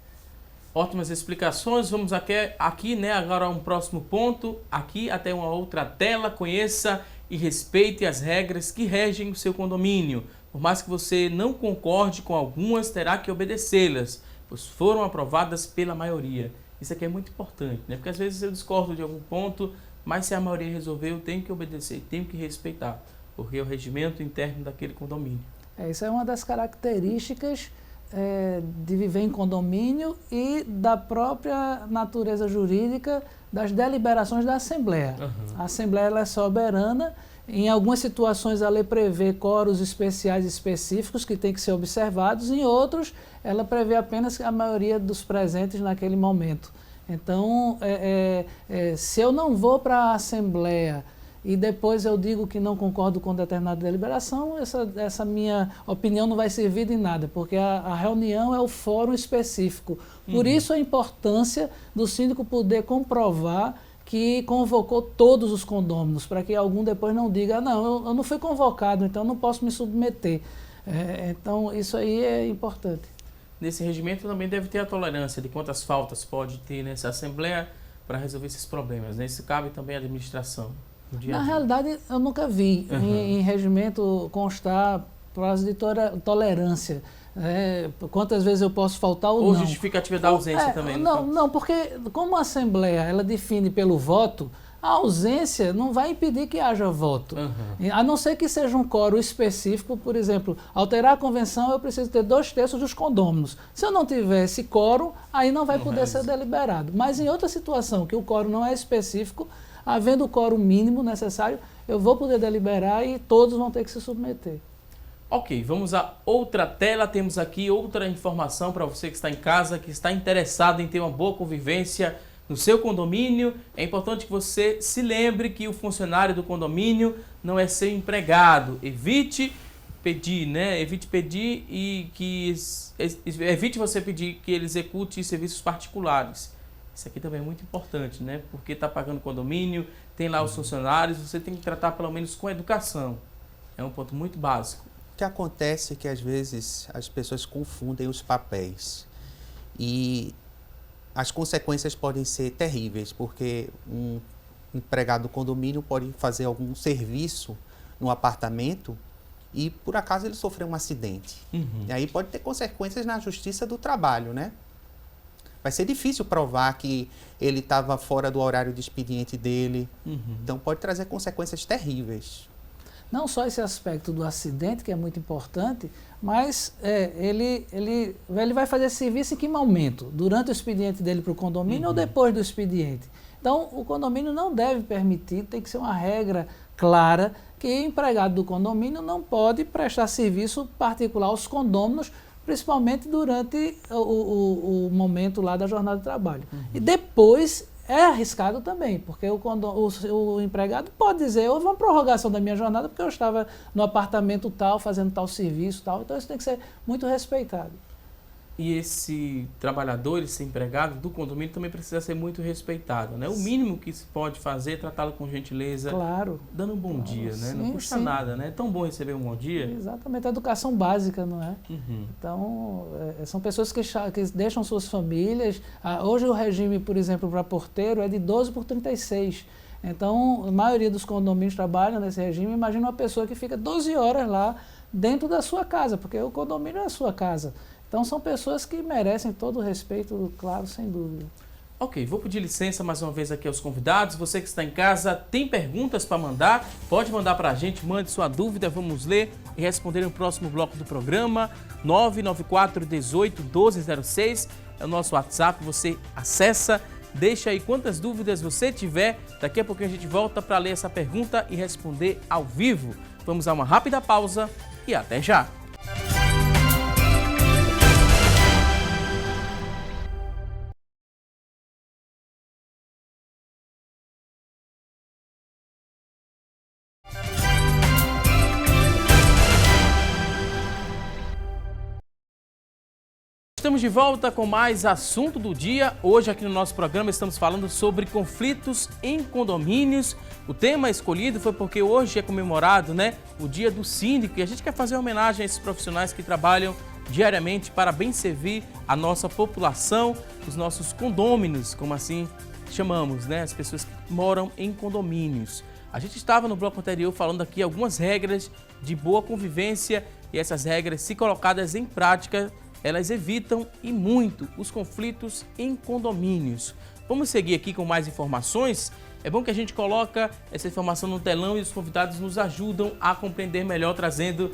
Ótimas explicações. Vamos aqui, né, agora a um próximo ponto. Aqui até uma outra tela. Conheça e respeite as regras que regem o seu condomínio. Por mais que você não concorde com algumas, terá que obedecê-las, pois foram aprovadas pela maioria. Isso aqui é muito importante, né? Porque às vezes eu discordo de algum ponto, mas se a maioria resolveu, eu tenho que obedecer, tenho que respeitar, porque é o regimento interno daquele condomínio. Isso é uma das características de viver em condomínio e da própria natureza jurídica das deliberações da Assembleia. A Assembleia ela é soberana. Em algumas situações a lei prevê quóruns especiais específicos que têm que ser observados, em outros ela prevê apenas a maioria dos presentes naquele momento. Então, se eu não vou para a Assembleia e depois eu digo que não concordo com determinada deliberação, essa minha opinião não vai servir de nada, porque a reunião é o fórum específico. Por isso a importância do síndico poder comprovar que convocou todos os condôminos, para que algum depois não diga, não, eu não fui convocado, então eu não posso me submeter. Então, isso aí é importante. nesse regimento também deve ter a tolerância de quantas faltas pode ter nessa Assembleia para resolver esses problemas, né? Isso cabe também à administração. Na realidade, eu nunca vi em regimento constar prazo de tolerância. Quantas vezes eu posso faltar ou não. Ou justificativa da ausência também. Não, porque como a Assembleia ela define pelo voto, a ausência não vai impedir que haja voto. A não ser que seja um quórum específico, por exemplo, alterar a convenção eu preciso ter 2/3 dos condôminos. Se eu não tiver esse quórum, aí não vai poder ser deliberado. Mas em outra situação, que o quórum não é específico, havendo o quórum mínimo necessário, eu vou poder deliberar e todos vão ter que se submeter. Ok, vamos a outra tela. Temos aqui outra informação para você que está em casa, que está interessado em ter uma boa convivência no seu condomínio. É importante que você se lembre que o funcionário do condomínio não é seu empregado. Evite pedir, né? Evite pedir e evite você pedir que ele execute serviços particulares. Isso aqui também é muito importante, né? Porque está pagando condomínio, tem lá os funcionários, você tem que tratar pelo menos com educação. É um ponto muito básico. O que acontece é que às vezes as pessoas confundem os papéis e as consequências podem ser terríveis, porque um empregado do condomínio pode fazer algum serviço no apartamento e por acaso ele sofreu um acidente. E aí pode ter consequências na justiça do trabalho, né? Vai ser difícil provar que ele estava fora do horário de expediente dele. Então pode trazer consequências terríveis. Não só esse aspecto do acidente, que é muito importante, mas ele vai fazer serviço em que momento? Durante o expediente dele para o condomínio ou depois do expediente? Então, o condomínio não deve permitir, tem que ser uma regra clara, que o empregado do condomínio não pode prestar serviço particular aos condôminos, principalmente durante o momento lá da jornada de trabalho. E depois é arriscado também, porque o empregado pode dizer, houve uma prorrogação da minha jornada porque eu estava no apartamento tal, fazendo tal serviço, tal. Então isso tem que ser muito respeitado. E esse trabalhador, esse empregado do condomínio também precisa ser muito respeitado, né? O mínimo que se pode fazer é tratá-lo com gentileza, claro, dando um bom dia, né? Não custa nada, né? É tão bom receber um bom dia. Exatamente, a educação básica, não é? Então, são pessoas que deixam suas famílias. Hoje o regime, por exemplo, para porteiro é de 12/36. Então, a maioria dos condomínios trabalham nesse regime. Imagina uma pessoa que fica 12 horas lá dentro da sua casa, porque o condomínio é a sua casa. Então, são pessoas que merecem todo o respeito, claro, sem dúvida. Ok, vou pedir licença mais uma vez aqui aos convidados. Você que está em casa, tem perguntas para mandar? Pode mandar para a gente, mande sua dúvida, vamos ler e responder no próximo bloco do programa. 994-18-1206 é o nosso WhatsApp, você acessa, deixa aí quantas dúvidas você tiver. Daqui a pouquinho a gente volta para ler essa pergunta e responder ao vivo. Vamos a uma rápida pausa e até já! Estamos de volta com mais assunto do dia. Hoje aqui no nosso programa estamos falando sobre conflitos em condomínios. O tema escolhido foi porque hoje é comemorado, né, o Dia do Síndico, e a gente quer fazer homenagem a esses profissionais que trabalham diariamente para bem servir a nossa população, os nossos condôminos, como assim chamamos, né, as pessoas que moram em condomínios. A gente estava no bloco anterior falando aqui algumas regras de boa convivência e essas regras, se colocadas em prática, elas evitam e muito os conflitos em condomínios. Vamos seguir aqui com mais informações. É bom que a gente coloca essa informação no telão e os convidados nos ajudam a compreender melhor, trazendo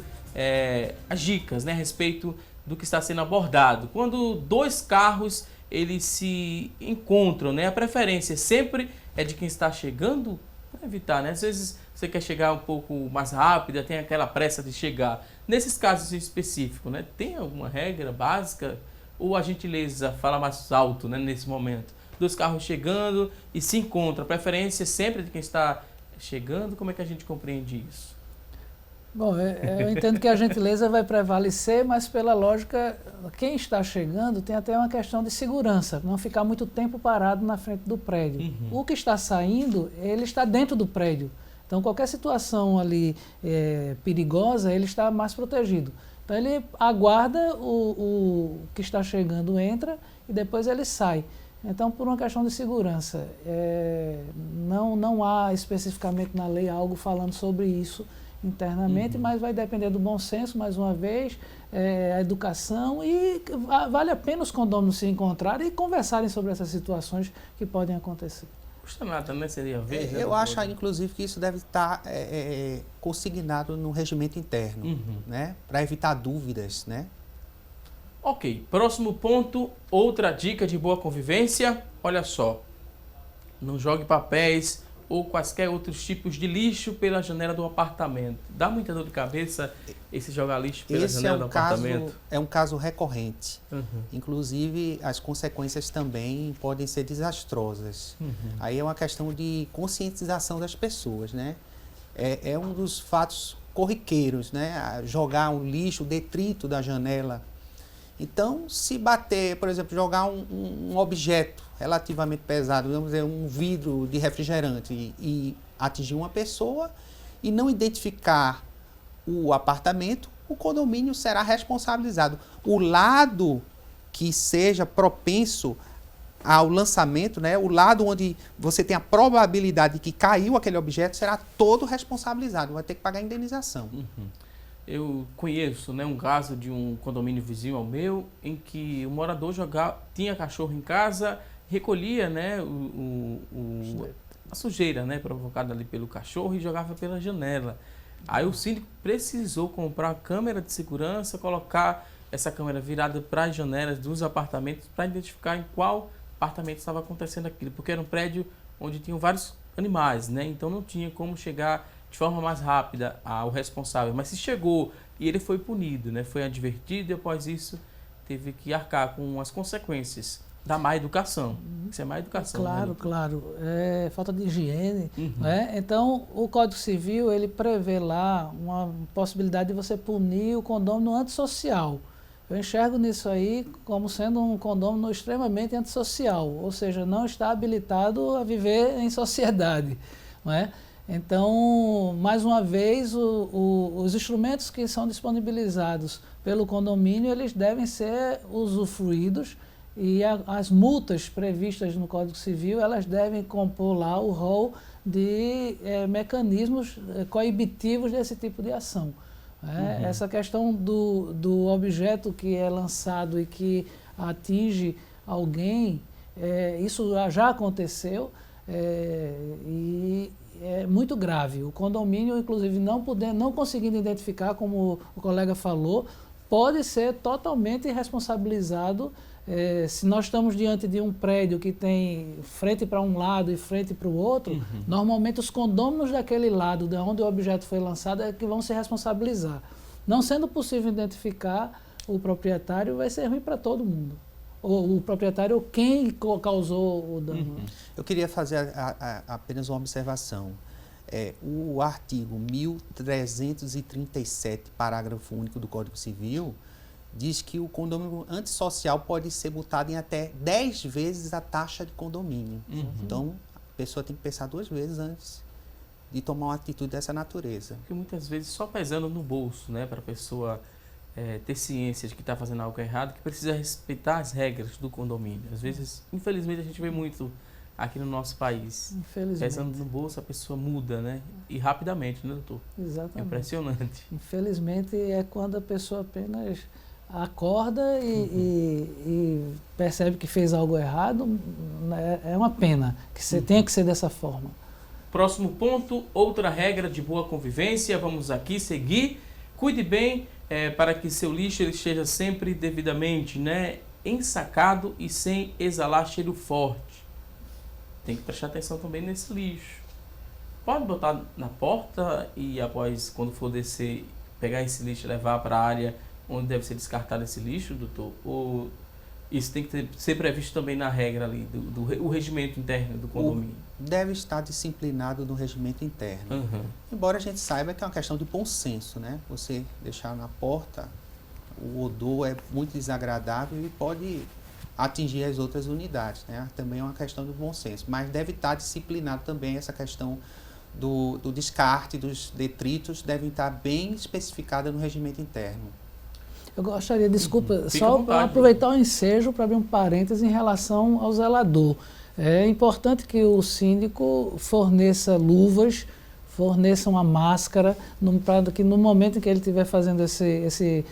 as dicas, né, a respeito do que está sendo abordado. Quando dois carros eles se encontram, né, a preferência sempre é de quem está chegando, para evitar, né? Às vezes você quer chegar um pouco mais rápido, tem aquela pressa de chegar. Nesses casos específicos, né, tem alguma regra básica ou a gentileza fala mais alto, né, nesse momento? Dois carros chegando e se encontram, a preferência sempre de quem está chegando, como é que a gente compreende isso? Bom, eu entendo que a gentileza vai prevalecer, mas pela lógica, quem está chegando tem até uma questão de segurança, não ficar muito tempo parado na frente do prédio. O que está saindo, ele está dentro do prédio. Então, qualquer situação ali perigosa, ele está mais protegido. Então ele aguarda o que está chegando, entra e depois ele sai. Então, por uma questão de segurança, não há especificamente na lei algo falando sobre isso internamente, mas vai depender do bom senso, mais uma vez, a educação, e vale a pena os condôminos se encontrarem e conversarem sobre essas situações que podem acontecer. Custa nada, né? Seria a vez, né, Eu doutor? acho, inclusive, que isso deve estar consignado no regimento interno, né? Para evitar dúvidas, né? Ok, próximo ponto, outra dica de boa convivência. Olha só, não jogue papéis ou quaisquer outros tipos de lixo pela janela do apartamento. Dá muita dor de cabeça esse jogar lixo pela janela do apartamento? É um caso recorrente. Inclusive, as consequências também podem ser desastrosas. Aí é uma questão de conscientização das pessoas, né? É um dos fatos corriqueiros, né? Jogar um lixo, detrito da janela. Então, se bater, por exemplo, jogar um objeto relativamente pesado, vamos dizer, um vidro de refrigerante e atingir uma pessoa e não identificar o apartamento, o condomínio será responsabilizado. O lado que seja propenso ao lançamento, né, o lado onde você tem a probabilidade de que caiu aquele objeto, será todo responsabilizado, vai ter que pagar indenização. Eu conheço, né, um caso de um condomínio vizinho ao meu, em que o morador tinha cachorro em casa, recolhia, né, a sujeira, né, provocada ali pelo cachorro e jogava pela janela. Aí o síndico precisou comprar uma câmera de segurança, colocar essa câmera virada para as janelas dos apartamentos para identificar em qual apartamento estava acontecendo aquilo, porque era um prédio onde tinham vários animais, né, então não tinha como chegar de forma mais rápida ao responsável, mas se chegou e ele foi punido, né, foi advertido e após isso teve que arcar com as consequências da má educação. Isso é má educação. Claro, né? claro. É falta de higiene. Né? Então, o Código Civil, ele prevê lá uma possibilidade de você punir o condômino antissocial. Eu enxergo nisso aí como sendo um condômino extremamente antissocial, ou seja, não está habilitado a viver em sociedade. Não é? Então, mais uma vez, os instrumentos que são disponibilizados pelo condomínio, eles devem ser usufruídos e as multas previstas no Código Civil, elas devem compor lá o rol de mecanismos coibitivos desse tipo de ação. Essa questão do objeto que é lançado e que atinge alguém, isso já aconteceu e é muito grave. O condomínio, inclusive, não conseguindo identificar, como o colega falou, pode ser totalmente responsabilizado. Se nós estamos diante de um prédio que tem frente para um lado e frente para o outro, normalmente os condôminos daquele lado, de onde o objeto foi lançado, é que vão se responsabilizar. Não sendo possível identificar o proprietário, vai ser ruim para todo mundo. Ou o proprietário ou quem causou o dano. Eu queria fazer apenas uma observação. O artigo 1337, parágrafo único do Código Civil, diz que o condomínio antissocial pode ser multado em até 10 vezes a taxa de condomínio. Então, a pessoa tem que pensar 2 vezes antes de tomar uma atitude dessa natureza. Porque muitas vezes só pesando no bolso, né, para a pessoa ter ciência de que está fazendo algo errado, que precisa respeitar as regras do condomínio. Às vezes, infelizmente, a gente vê muito aqui no nosso país. Pesando no bolso, a pessoa muda, né? E rapidamente, né, doutor? Exatamente. É impressionante. Infelizmente, é quando a pessoa apenas acorda e percebe que fez algo errado. É uma pena que você tenha que ser dessa forma. Próximo ponto, outra regra de boa convivência. Vamos aqui seguir. Cuide bem para que seu lixo ele esteja sempre devidamente, né, ensacado e sem exalar cheiro forte. Tem que prestar atenção também nesse lixo. Pode botar na porta e após, quando for descer, pegar esse lixo e levar para a área onde deve ser descartado esse lixo, doutor? Ou isso tem que ser previsto também na regra ali, do regimento interno do condomínio? Deve estar disciplinado no regimento interno. Embora a gente saiba que é uma questão de bom senso, né? Você deixar na porta, o odor é muito desagradável e pode atingir as outras unidades, né? Também é uma questão de bom senso. Mas deve estar disciplinado também essa questão do descarte, dos detritos, devem estar bem especificada no regimento interno. Eu gostaria, desculpa, Fica à só vontade. aproveitar o ensejo para abrir um parêntese em relação ao zelador. É importante que o síndico forneça luvas, forneça uma máscara, para que no momento em que ele estiver fazendo esse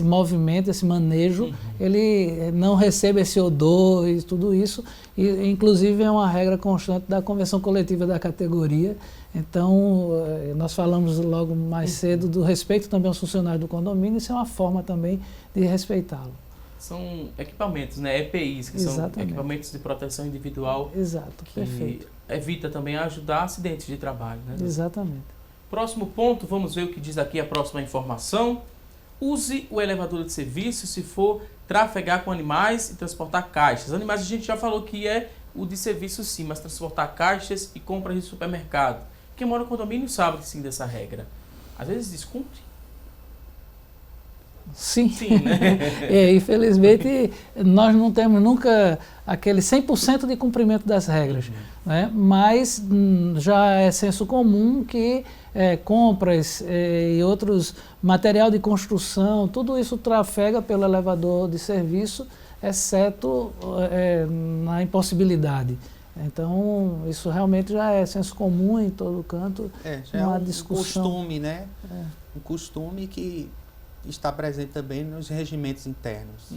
movimento, esse manejo, ele não receba esse odor e tudo isso. E, inclusive, é uma regra constante da convenção coletiva da categoria. Então, nós falamos logo mais cedo do respeito também aos funcionários do condomínio, isso é uma forma também de respeitá-lo. São equipamentos, né? EPIs, que são Exatamente. equipamentos de proteção individual. Exato, Que perfeito. evita também ajudar acidentes de trabalho, né? Exatamente. Próximo ponto, vamos ver o que diz aqui a próxima informação. Use o elevador de serviço se for trafegar com animais e transportar caixas. Animais a gente já falou que é o de serviço sim, mas transportar caixas e compras de supermercado. Quem mora no condomínio sabe que sim dessa regra. Às vezes descumpre. Sim, Sim, né? Infelizmente nós não temos nunca aquele 100% de cumprimento das regras, né? Mas já é senso comum que compras e outros material de construção, tudo isso trafega pelo elevador de serviço, exceto na impossibilidade. Então, isso realmente já é senso comum em todo canto. Já é uma um discussão. costume, né? Um costume que está presente também nos regimentos internos.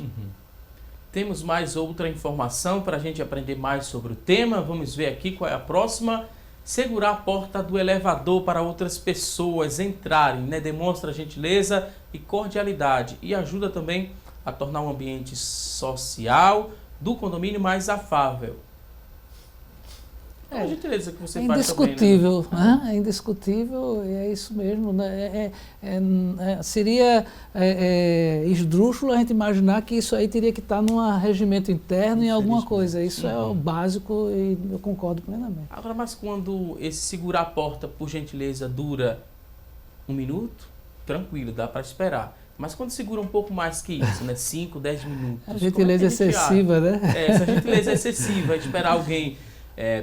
Temos mais outra informação para a gente aprender mais sobre o tema. Vamos ver aqui qual é a próxima. Segurar a porta do elevador para outras pessoas entrarem, né? Demonstra gentileza e cordialidade e ajuda também a tornar o ambiente social do condomínio mais afável. É uma gentileza que você faz também, né? Indiscutível, né? É indiscutível, e é isso mesmo. Né? Seria esdrúxulo a gente imaginar que isso aí teria que estar num regimento interno em alguma coisa. Isso é o básico e eu concordo plenamente. Agora, mas quando esse segurar a porta, por gentileza, dura 1 minuto, tranquilo, dá para esperar. Mas quando segura um pouco mais que isso, né? 5, 10 minutos. A gentileza excessiva, né? Essa gentileza excessiva, esperar alguém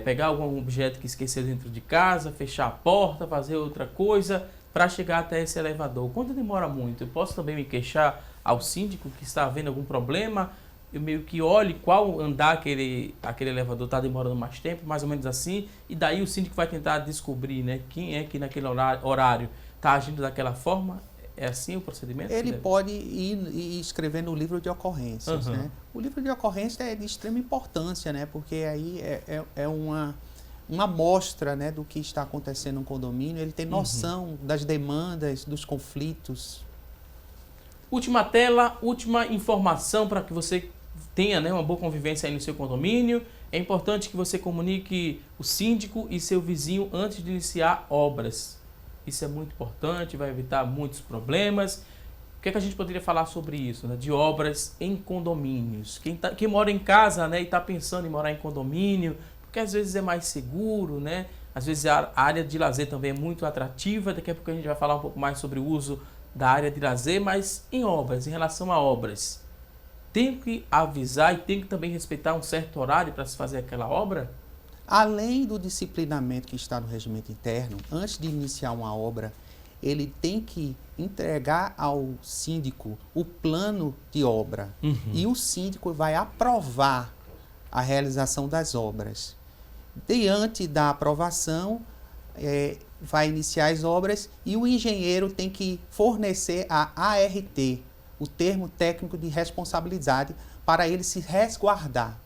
pegar algum objeto que esqueceu dentro de casa, fechar a porta, fazer outra coisa para chegar até esse elevador. Quando demora muito, eu posso também me queixar ao síndico que está havendo algum problema, eu meio que olhe qual andar aquele elevador está demorando mais tempo, mais ou menos assim, e daí o síndico vai tentar descobrir, né, quem é que naquele horário está agindo daquela forma. É assim o procedimento? Ele pode ir escrever no livro de ocorrências, né? O livro de ocorrência é de extrema importância, né? Porque aí é uma amostra, né, do que está acontecendo no condomínio. Ele tem noção das demandas, dos conflitos. Última tela, última informação para que você tenha, né, uma boa convivência aí no seu condomínio. É importante que você comunique o síndico e seu vizinho antes de iniciar obras. Isso é muito importante, vai evitar muitos problemas. O que é que a gente poderia falar sobre isso, né? De obras em condomínios? Quem mora em casa, né, e está pensando em morar em condomínio, porque às vezes é mais seguro, né? Às vezes a área de lazer também é muito atrativa. Daqui a pouco a gente vai falar um pouco mais sobre o uso da área de lazer, mas em obras, em relação a obras, tem que avisar e tem que também respeitar um certo horário para se fazer aquela obra? Além do disciplinamento que está no regimento interno, antes de iniciar uma obra, ele tem que entregar ao síndico o plano de obra. E o síndico vai aprovar a realização das obras. Diante da aprovação, vai iniciar as obras e o engenheiro tem que fornecer a ART, o termo técnico de responsabilidade, para ele se resguardar.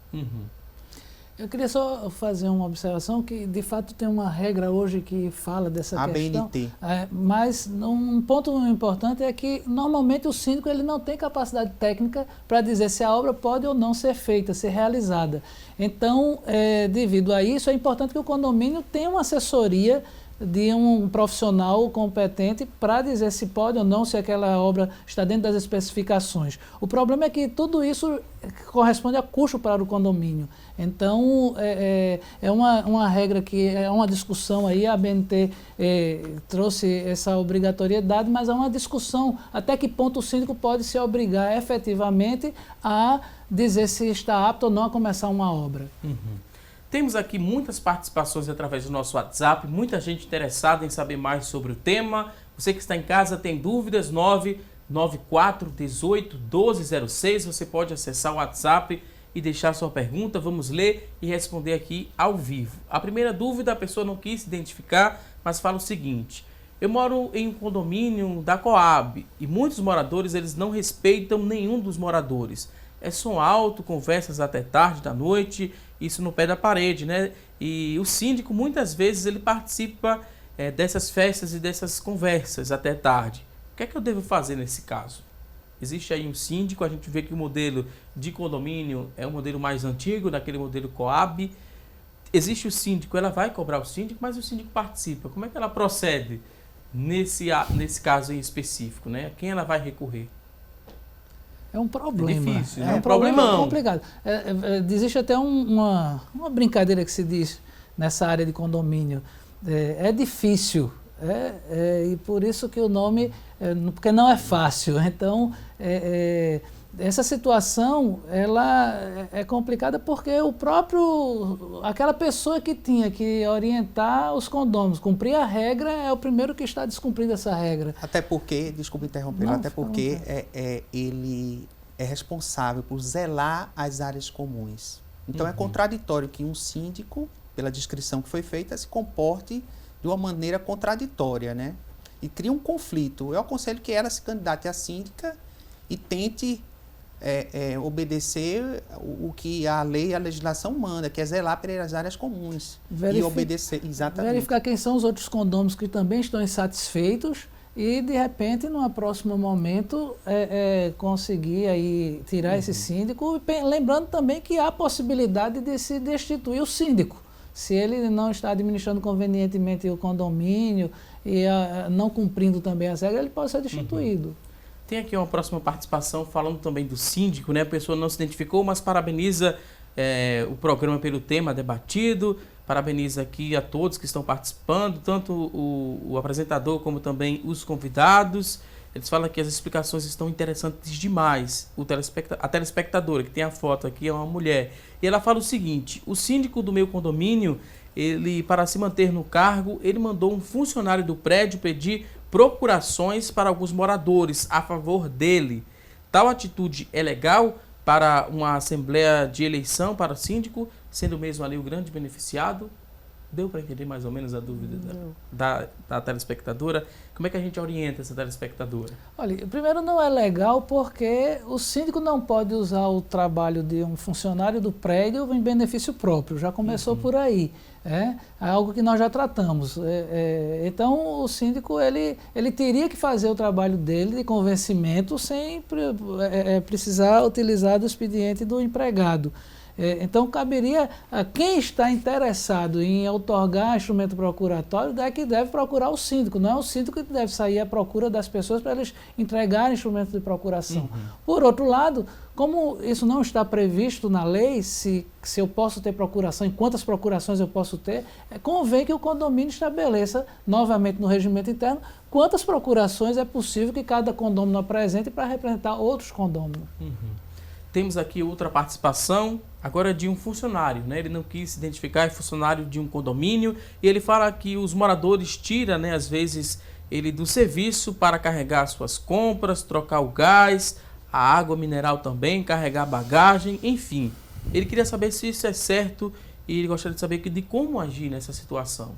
Eu queria só fazer uma observação que, de fato, tem uma regra hoje que fala dessa questão. ABNT. Mas um ponto importante é que, normalmente, o síndico ele não tem capacidade técnica para dizer se a obra pode ou não ser feita, ser realizada. Então, devido a isso, é importante que o condomínio tenha uma assessoria de um profissional competente para dizer se pode ou não, se aquela obra está dentro das especificações. O problema é que tudo isso corresponde a custo para o condomínio. Então, é uma regra que é uma discussão aí, a ABNT trouxe essa obrigatoriedade, mas é uma discussão até que ponto o síndico pode se obrigar efetivamente a dizer se está apto ou não a começar uma obra. Temos aqui muitas participações através do nosso WhatsApp, muita gente interessada em saber mais sobre o tema. Você que está em casa tem dúvidas, 9418-1206. Você pode acessar o WhatsApp e deixar sua pergunta. Vamos ler e responder aqui ao vivo. A primeira dúvida, a pessoa não quis se identificar, mas fala o seguinte: eu moro em um condomínio da Coab e muitos moradores eles não respeitam nenhum dos moradores. É som alto, conversas até tarde da noite, isso no pé da parede, né? E o síndico muitas vezes ele participa dessas festas e dessas conversas até tarde. O que é que eu devo fazer nesse caso? Existe aí um síndico, a gente vê que o modelo de condomínio é um modelo mais antigo, daquele modelo Coab. Existe o síndico, ela vai cobrar o síndico, mas o síndico participa. Como é que ela procede nesse caso em específico, né? A quem ela vai recorrer? É um problema. É difícil, é um problema complicado. Existe até uma brincadeira que se diz nessa área de condomínio. É difícil. E por isso que o nome, porque não é fácil. Então, essa situação ela é complicada porque aquela pessoa que tinha que orientar os condôminos, cumprir a regra, é o primeiro que está descumprindo essa regra. Até porque, desculpa interromper, ele é responsável por zelar as áreas comuns. Então é contraditório que um síndico, pela descrição que foi feita, se comporte de uma maneira contraditória, né? E cria um conflito. Eu aconselho que ela se candidate a síndica e tente obedecer o que a lei e a legislação manda, que é zelar pelas áreas comuns. E obedecer, exatamente. Verificar quem são os outros condôminos que também estão insatisfeitos e, de repente, num próximo momento, conseguir aí tirar esse síndico. Lembrando também que há a possibilidade de se destituir o síndico. Se ele não está administrando convenientemente o condomínio e não cumprindo também as regras, ele pode ser destituído. Tem aqui uma próxima participação falando também do síndico, né? A pessoa não se identificou, mas parabeniza o programa pelo tema debatido, parabeniza aqui a todos que estão participando, tanto o apresentador como também os convidados. Eles falam que as explicações estão interessantes demais. A telespectadora, que tem a foto aqui, é uma mulher. E ela fala o seguinte: o síndico do meu condomínio, ele, para se manter no cargo, ele mandou um funcionário do prédio pedir procurações para alguns moradores a favor dele. Tal atitude é legal para uma assembleia de eleição para o síndico, sendo mesmo ali o grande beneficiado? Deu para entender mais ou menos a dúvida da telespectadora? Como é que a gente orienta essa telespectadora? Olha, primeiro não é legal porque o síndico não pode usar o trabalho de um funcionário do prédio em benefício próprio. Já começou por aí. É algo que nós já tratamos. Então, o síndico ele teria que fazer o trabalho dele de convencimento sem precisar utilizar do expediente do empregado. Então, caberia a quem está interessado em outorgar instrumento procuratório que deve procurar o síndico. Não é o síndico que deve sair à procura das pessoas para eles entregarem instrumento de procuração. Por outro lado, como isso não está previsto na lei, se eu posso ter procuração, em quantas procurações eu posso ter, convém que o condomínio estabeleça, novamente no regimento interno, quantas procurações é possível que cada condômino apresente para representar outros condôminos. Temos aqui outra participação, agora de um funcionário, né? Ele não quis se identificar, é funcionário de um condomínio, e ele fala que os moradores tiram, né, às vezes, ele do serviço para carregar suas compras, trocar o gás, a água mineral também, carregar bagagem, enfim. Ele queria saber se isso é certo e ele gostaria de saber de como agir nessa situação.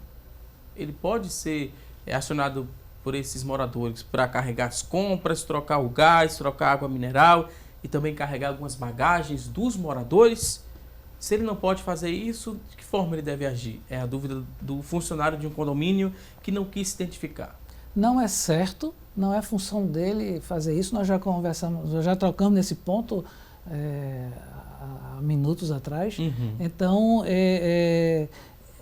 Ele pode ser acionado por esses moradores para carregar as compras, trocar o gás, trocar a água mineral e também carregar algumas bagagens dos moradores. Se ele não pode fazer isso, de que forma ele deve agir? É a dúvida do funcionário de um condomínio que não quis se identificar. Não é certo, não é função dele fazer isso. Nós já conversamos, já trocamos nesse ponto há minutos atrás. Então, é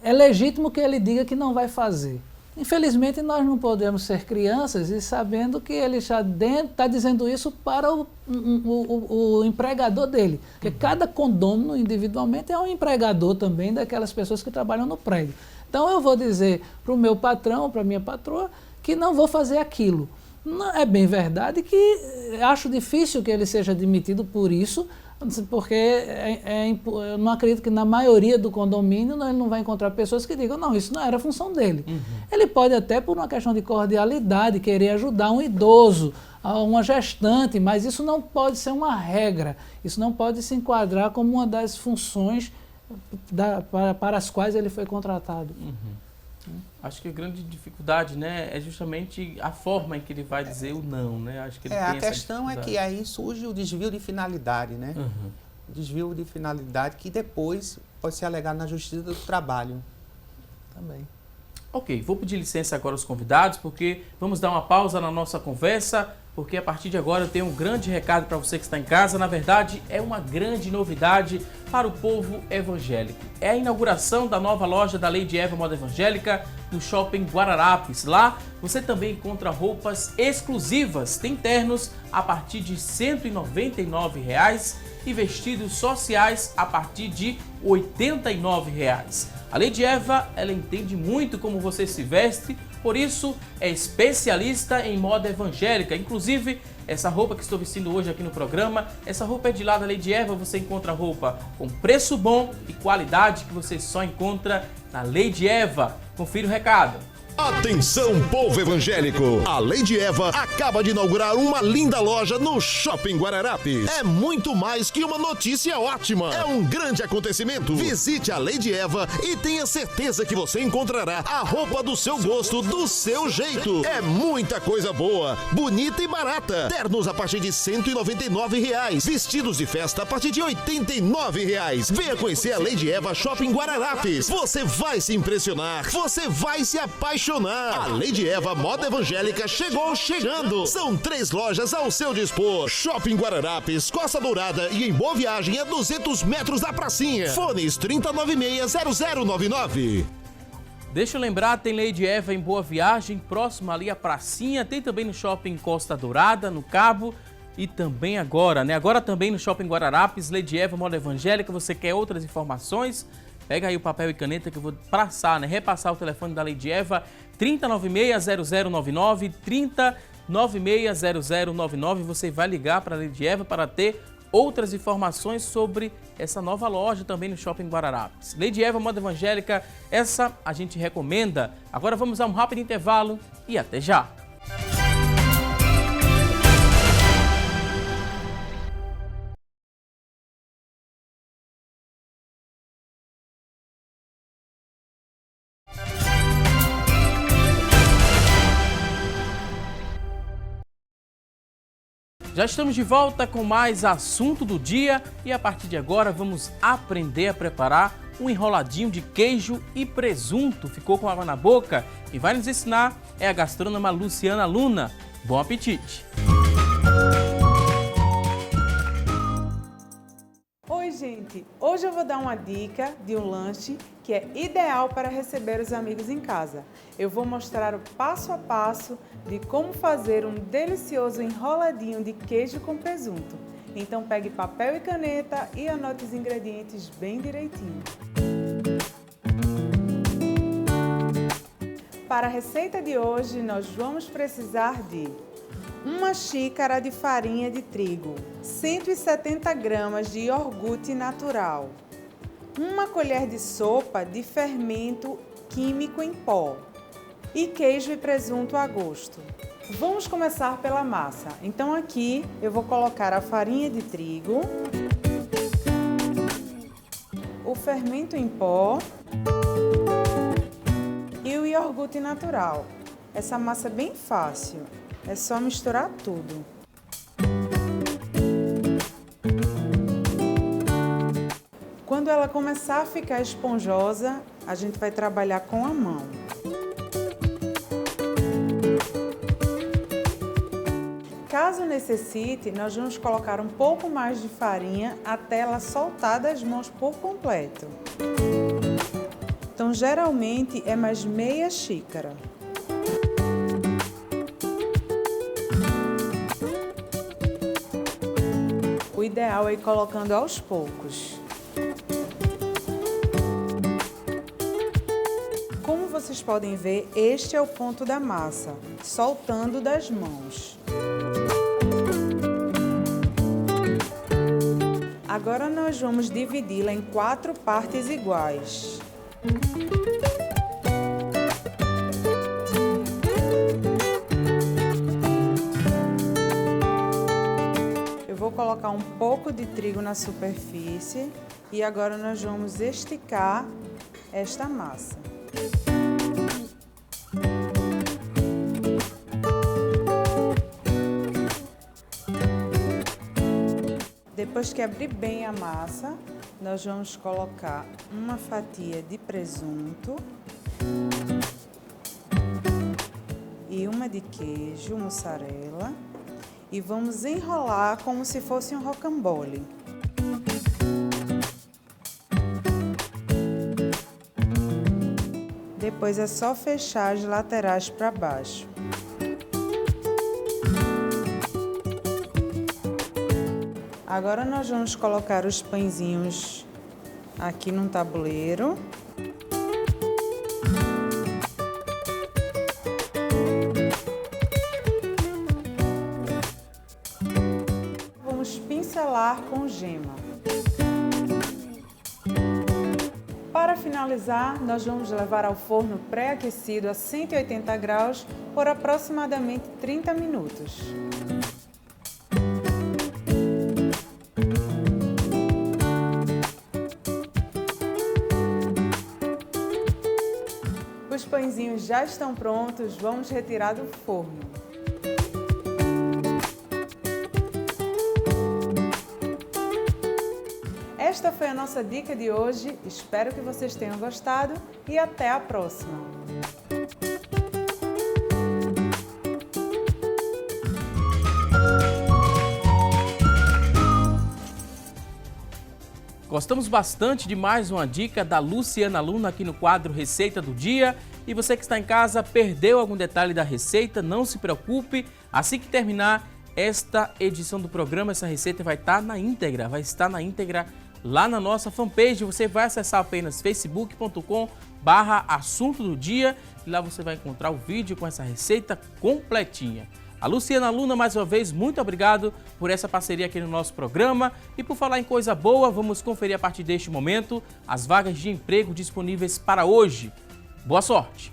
legítimo que ele diga que não vai fazer. Infelizmente, nós não podemos ser crianças e sabendo que ele está dizendo isso para o empregador dele. Porque cada condômino, individualmente, é um empregador também daquelas pessoas que trabalham no prédio. Então, eu vou dizer para o meu patrão, para a minha patroa, que não vou fazer aquilo. Não, é bem verdade que acho difícil que ele seja demitido por isso, Porque eu não acredito que na maioria do condomínio ele não vai encontrar pessoas que digam, não, isso não era função dele. Ele pode até, por uma questão de cordialidade, querer ajudar um idoso, uma gestante, mas isso não pode ser uma regra, isso não pode se enquadrar como uma das funções para as quais ele foi contratado. Acho que a grande dificuldade, né, é justamente a forma em que ele vai dizer o não, né? Acho que ele tem a essa questão é que aí surge o desvio de finalidade, né? O desvio de finalidade que depois pode ser alegado na Justiça do Trabalho. Também. Ok, vou pedir licença agora aos convidados, porque vamos dar uma pausa na nossa conversa, porque a partir de agora eu tenho um grande recado para você que está em casa. Na verdade, é uma grande novidade para o povo evangélico. É a inauguração da nova loja da Lady Eva Moda Evangélica no Shopping Guararapes. Lá você também encontra roupas exclusivas, tem ternos a partir de R$ 199,00 e vestidos sociais a partir de R$ 89,00. A Lady Eva, ela entende muito como você se veste, por isso é especialista em moda evangélica. Inclusive, essa roupa que estou vestindo hoje aqui no programa, essa roupa é de lá da Lady Eva. Você encontra roupa com preço bom e qualidade que você só encontra na Lady Eva. Confira o recado. Atenção, povo evangélico! A Lady Eva acaba de inaugurar uma linda loja no Shopping Guararapes. É muito mais que uma notícia ótima. É um grande acontecimento. Visite a Lady Eva e tenha certeza que você encontrará a roupa do seu gosto, do seu jeito. É muita coisa boa, bonita e barata. Ternos a partir de R$ 199,00. Vestidos de festa a partir de R$ 89,00. Venha conhecer a Lady Eva Shopping Guararapes. Você vai se impressionar. Você vai se apaixonar. A Lady Eva Moda Evangélica chegando. São 3 lojas ao seu dispor. Shopping Guararapes, Costa Dourada e em Boa Viagem a 200 metros da pracinha. Fones 3096-0099. Deixa eu lembrar, tem Lady Eva em Boa Viagem, próximo ali à pracinha. Tem também no Shopping Costa Dourada, no Cabo. E também agora, né? Agora também no Shopping Guararapes, Lady Eva Moda Evangélica. Você quer outras informações? Pega aí o papel e caneta que eu vou passar, né? Repassar o telefone da Lady Eva, 3096-0099, 3096-0099. Você vai ligar para a Lady Eva para ter outras informações sobre essa nova loja também no Shopping Guararapes. Lady Eva Moda Evangélica, essa a gente recomenda. Agora vamos a um rápido intervalo e até já! Já estamos de volta com mais assunto do dia e a partir de agora vamos aprender a preparar um enroladinho de queijo e presunto. Ficou com água na boca? Quem vai nos ensinar é a gastrônoma Luciana Luna. Bom apetite! Oi, gente! Hoje eu vou dar uma dica de um lanche que é ideal para receber os amigos em casa. Eu vou mostrar o passo a passo de como fazer um delicioso enroladinho de queijo com presunto. Então pegue papel e caneta e anote os ingredientes bem direitinho. Para a receita de hoje, nós vamos precisar de 1 xícara de farinha de trigo, 170 gramas de iogurte natural, 1 colher de sopa de fermento químico em pó e queijo e presunto a gosto. Vamos começar pela massa. Então aqui eu vou colocar a farinha de trigo, o fermento em pó e o iogurte natural. Essa massa é bem fácil, é só misturar tudo. Quando ela começar a ficar esponjosa, a gente vai trabalhar com a mão. Caso necessite, nós vamos colocar um pouco mais de farinha até ela soltar das mãos por completo. Então, geralmente é mais meia xícara. O ideal é ir colocando aos poucos. Como vocês podem ver, este é o ponto da massa, soltando das mãos. Agora nós vamos dividi-la em 4 partes iguais. Eu vou colocar um pouco de trigo na superfície e agora nós vamos esticar esta massa. Depois que abrir bem a massa, nós vamos colocar uma fatia de presunto e uma de queijo, mussarela, e vamos enrolar como se fosse um rocambole. Depois é só fechar as laterais para baixo. Agora nós vamos colocar os pãezinhos aqui num tabuleiro. Vamos pincelar com gema. Para finalizar, nós vamos levar ao forno pré-aquecido a 180 graus por aproximadamente 30 minutos. Os pãezinhos já estão prontos, vamos retirar do forno. Esta foi a nossa dica de hoje, espero que vocês tenham gostado e até a próxima! Gostamos bastante de mais uma dica da Luciana Luna aqui no quadro Receita do Dia. E você que está em casa, perdeu algum detalhe da receita, não se preocupe. Assim que terminar esta edição do programa, essa receita vai estar na íntegra, lá na nossa fanpage. Você vai acessar apenas facebook.com/assunto do dia e lá você vai encontrar o vídeo com essa receita completinha. A Luciana Luna, mais uma vez, muito obrigado por essa parceria aqui no nosso programa. E por falar em coisa boa, vamos conferir a partir deste momento as vagas de emprego disponíveis para hoje. Boa sorte!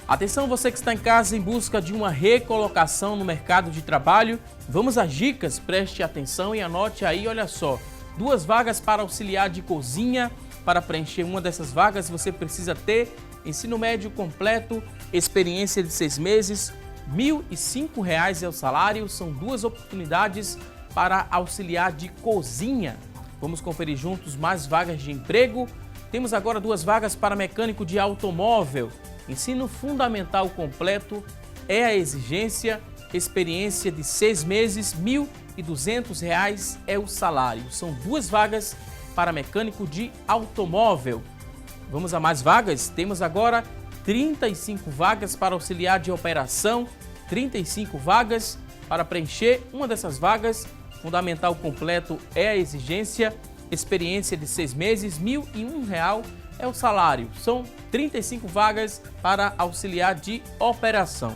Atenção, você que está em casa em busca de uma recolocação no mercado de trabalho. Vamos às dicas, preste atenção e anote aí, olha só. 2 vagas para auxiliar de cozinha. Para preencher uma dessas vagas, você precisa ter ensino médio completo, experiência de 6 meses, R$ 1.005 é o salário. São 2 oportunidades para auxiliar de cozinha. Vamos conferir juntos mais vagas de emprego. Temos agora 2 vagas para mecânico de automóvel. Ensino fundamental completo é a exigência, experiência de 6 meses, R$ 1.200 é o salário. São 2 vagas para mecânico de automóvel. Vamos a mais vagas? Temos agora 35 vagas para auxiliar de operação, 35 vagas para preencher uma dessas vagas. Fundamental completo é a exigência, experiência de 6 meses, R$ 1.001 é o salário. São 35 vagas para auxiliar de operação.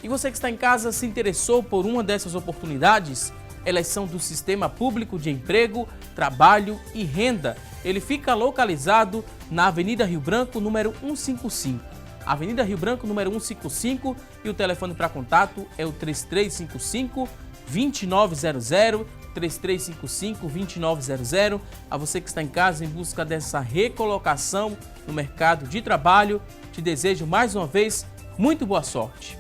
E você que está em casa se interessou por uma dessas oportunidades? Elas são do Sistema Público de Emprego, Trabalho e Renda. Ele fica localizado na Avenida Rio Branco, número 155. Avenida Rio Branco, número 155, e o telefone para contato é o 3355-2900, 3355-2900. A você que está em casa em busca dessa recolocação no mercado de trabalho, te desejo mais uma vez muito boa sorte.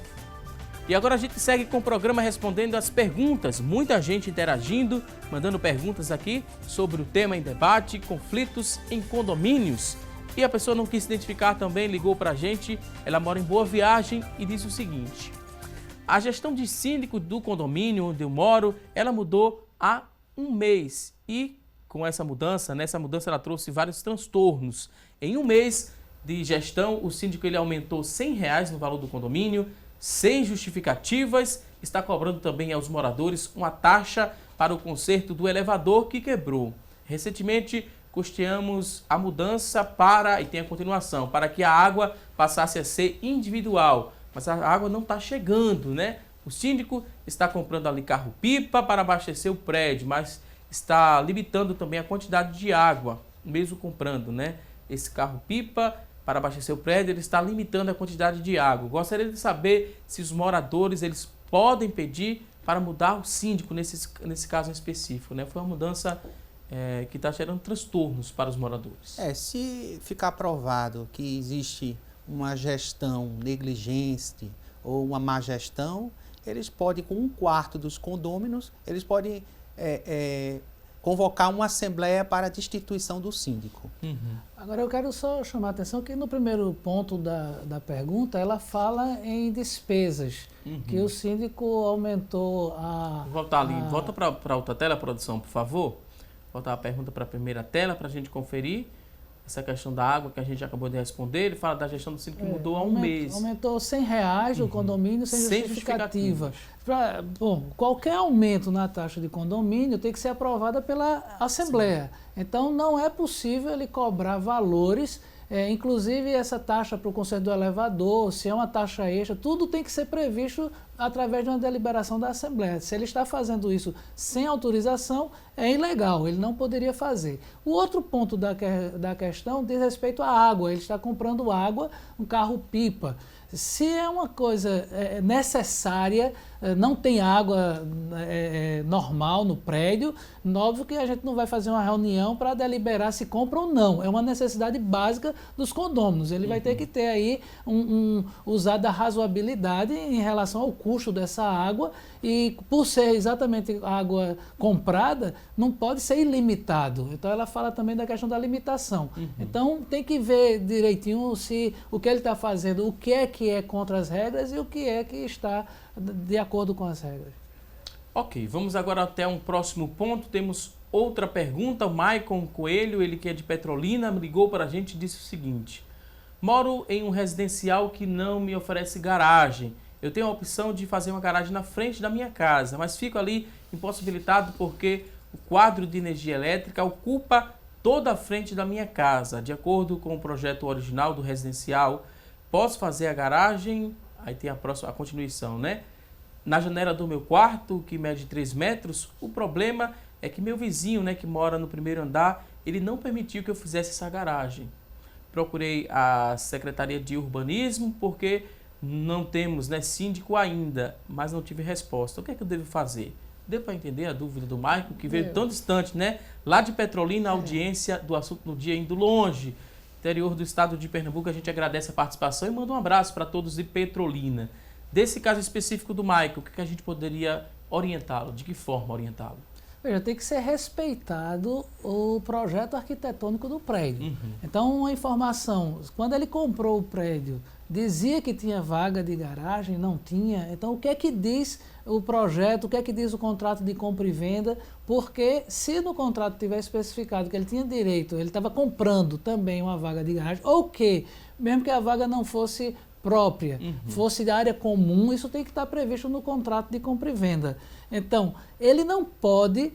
E agora a gente segue com o programa respondendo as perguntas. Muita gente interagindo, mandando perguntas aqui sobre o tema em debate, conflitos em condomínios. E a pessoa não quis se identificar também, ligou para a gente. Ela mora em Boa Viagem e diz o seguinte: a gestão de síndico do condomínio onde eu moro, ela mudou há 1 mês. E com essa mudança, ela trouxe vários transtornos. Em 1 mês de gestão, o síndico ele aumentou R$ 100 no valor do condomínio, sem justificativas, está cobrando também aos moradores uma taxa para o conserto do elevador que quebrou. Recentemente, custeamos a mudança e tem a continuação, para que a água passasse a ser individual. Mas a água não está chegando, né? O síndico está comprando ali carro-pipa para abastecer o prédio, mas está limitando também a quantidade de água, mesmo comprando, né? Esse carro-pipa para abastecer o prédio, ele está limitando a quantidade de água. Gostaria de saber se os moradores eles podem pedir para mudar o síndico nesse caso em específico, né? Foi uma mudança que está gerando transtornos para os moradores. Se ficar provado que existe uma gestão negligente ou uma má gestão, eles podem, com 1/4 dos condôminos, eles podem convocar uma assembleia para a destituição do síndico. Agora eu quero só chamar a atenção que no primeiro ponto da pergunta, ela fala em despesas, que o síndico aumentou a... Volta para outra tela, produção, por favor. Voltar a pergunta para a primeira tela para a gente conferir. Essa questão da água que a gente acabou de responder, ele fala da gestão do síndico que mudou há um mês. Aumentou R$100 o condomínio sem justificativa. Qualquer aumento na taxa de condomínio tem que ser aprovada pela Assembleia. Sim. Então não é possível ele cobrar valores, inclusive essa taxa para o conserto do elevador, se é uma taxa extra, tudo tem que ser previsto através de uma deliberação da Assembleia. Se ele está fazendo isso sem autorização, é ilegal, ele não poderia fazer. O outro ponto da questão diz respeito à água. Ele está comprando água, um carro-pipa. Se é uma coisa necessária, não tem água normal no prédio, óbvio que a gente não vai fazer uma reunião para deliberar se compra ou não. É uma necessidade básica dos condôminos. Ele vai ter que ter aí usar da razoabilidade em relação ao custo dessa água, e por ser exatamente água comprada, não pode ser ilimitado. Então ela fala também da questão da limitação. Então tem que ver direitinho se o que ele está fazendo, o que é contra as regras e o que é que está de acordo com as regras. Ok, vamos agora até um próximo ponto. Temos outra pergunta. O Maicon Coelho, ele que é de Petrolina, me ligou para a gente e disse o seguinte: moro em um residencial que não me oferece garagem. Eu tenho a opção de fazer uma garagem na frente da minha casa, mas fico ali impossibilitado porque o quadro de energia elétrica ocupa toda a frente da minha casa. De acordo com o projeto original do residencial, posso fazer a garagem, aí tem a continuação, né? Na janela do meu quarto, que mede 3 metros, o problema é que meu vizinho, né, que mora no primeiro andar, ele não permitiu que eu fizesse essa garagem. Procurei a Secretaria de Urbanismo porque não temos, né, síndico ainda, mas não tive resposta. O que é que eu devo fazer? Deu para entender a dúvida do Maicon, que veio tão distante, né? Lá de Petrolina, a audiência do assunto no dia indo longe. Interior do estado de Pernambuco, a gente agradece a participação e manda um abraço para todos de Petrolina. Desse caso específico do Maicon, o que a gente poderia orientá-lo? De que forma orientá-lo? Veja, tem que ser respeitado o projeto arquitetônico do prédio. Então, uma informação, quando ele comprou o prédio, dizia que tinha vaga de garagem, não tinha. Então, o que é que diz o projeto, o que é que diz o contrato de compra e venda? Porque se no contrato tiver especificado que ele tinha direito, ele estava comprando também uma vaga de garagem, ou que, mesmo que a vaga não fosse própria, fosse da área comum, isso tem que estar previsto no contrato de compra e venda. Então, ele não pode,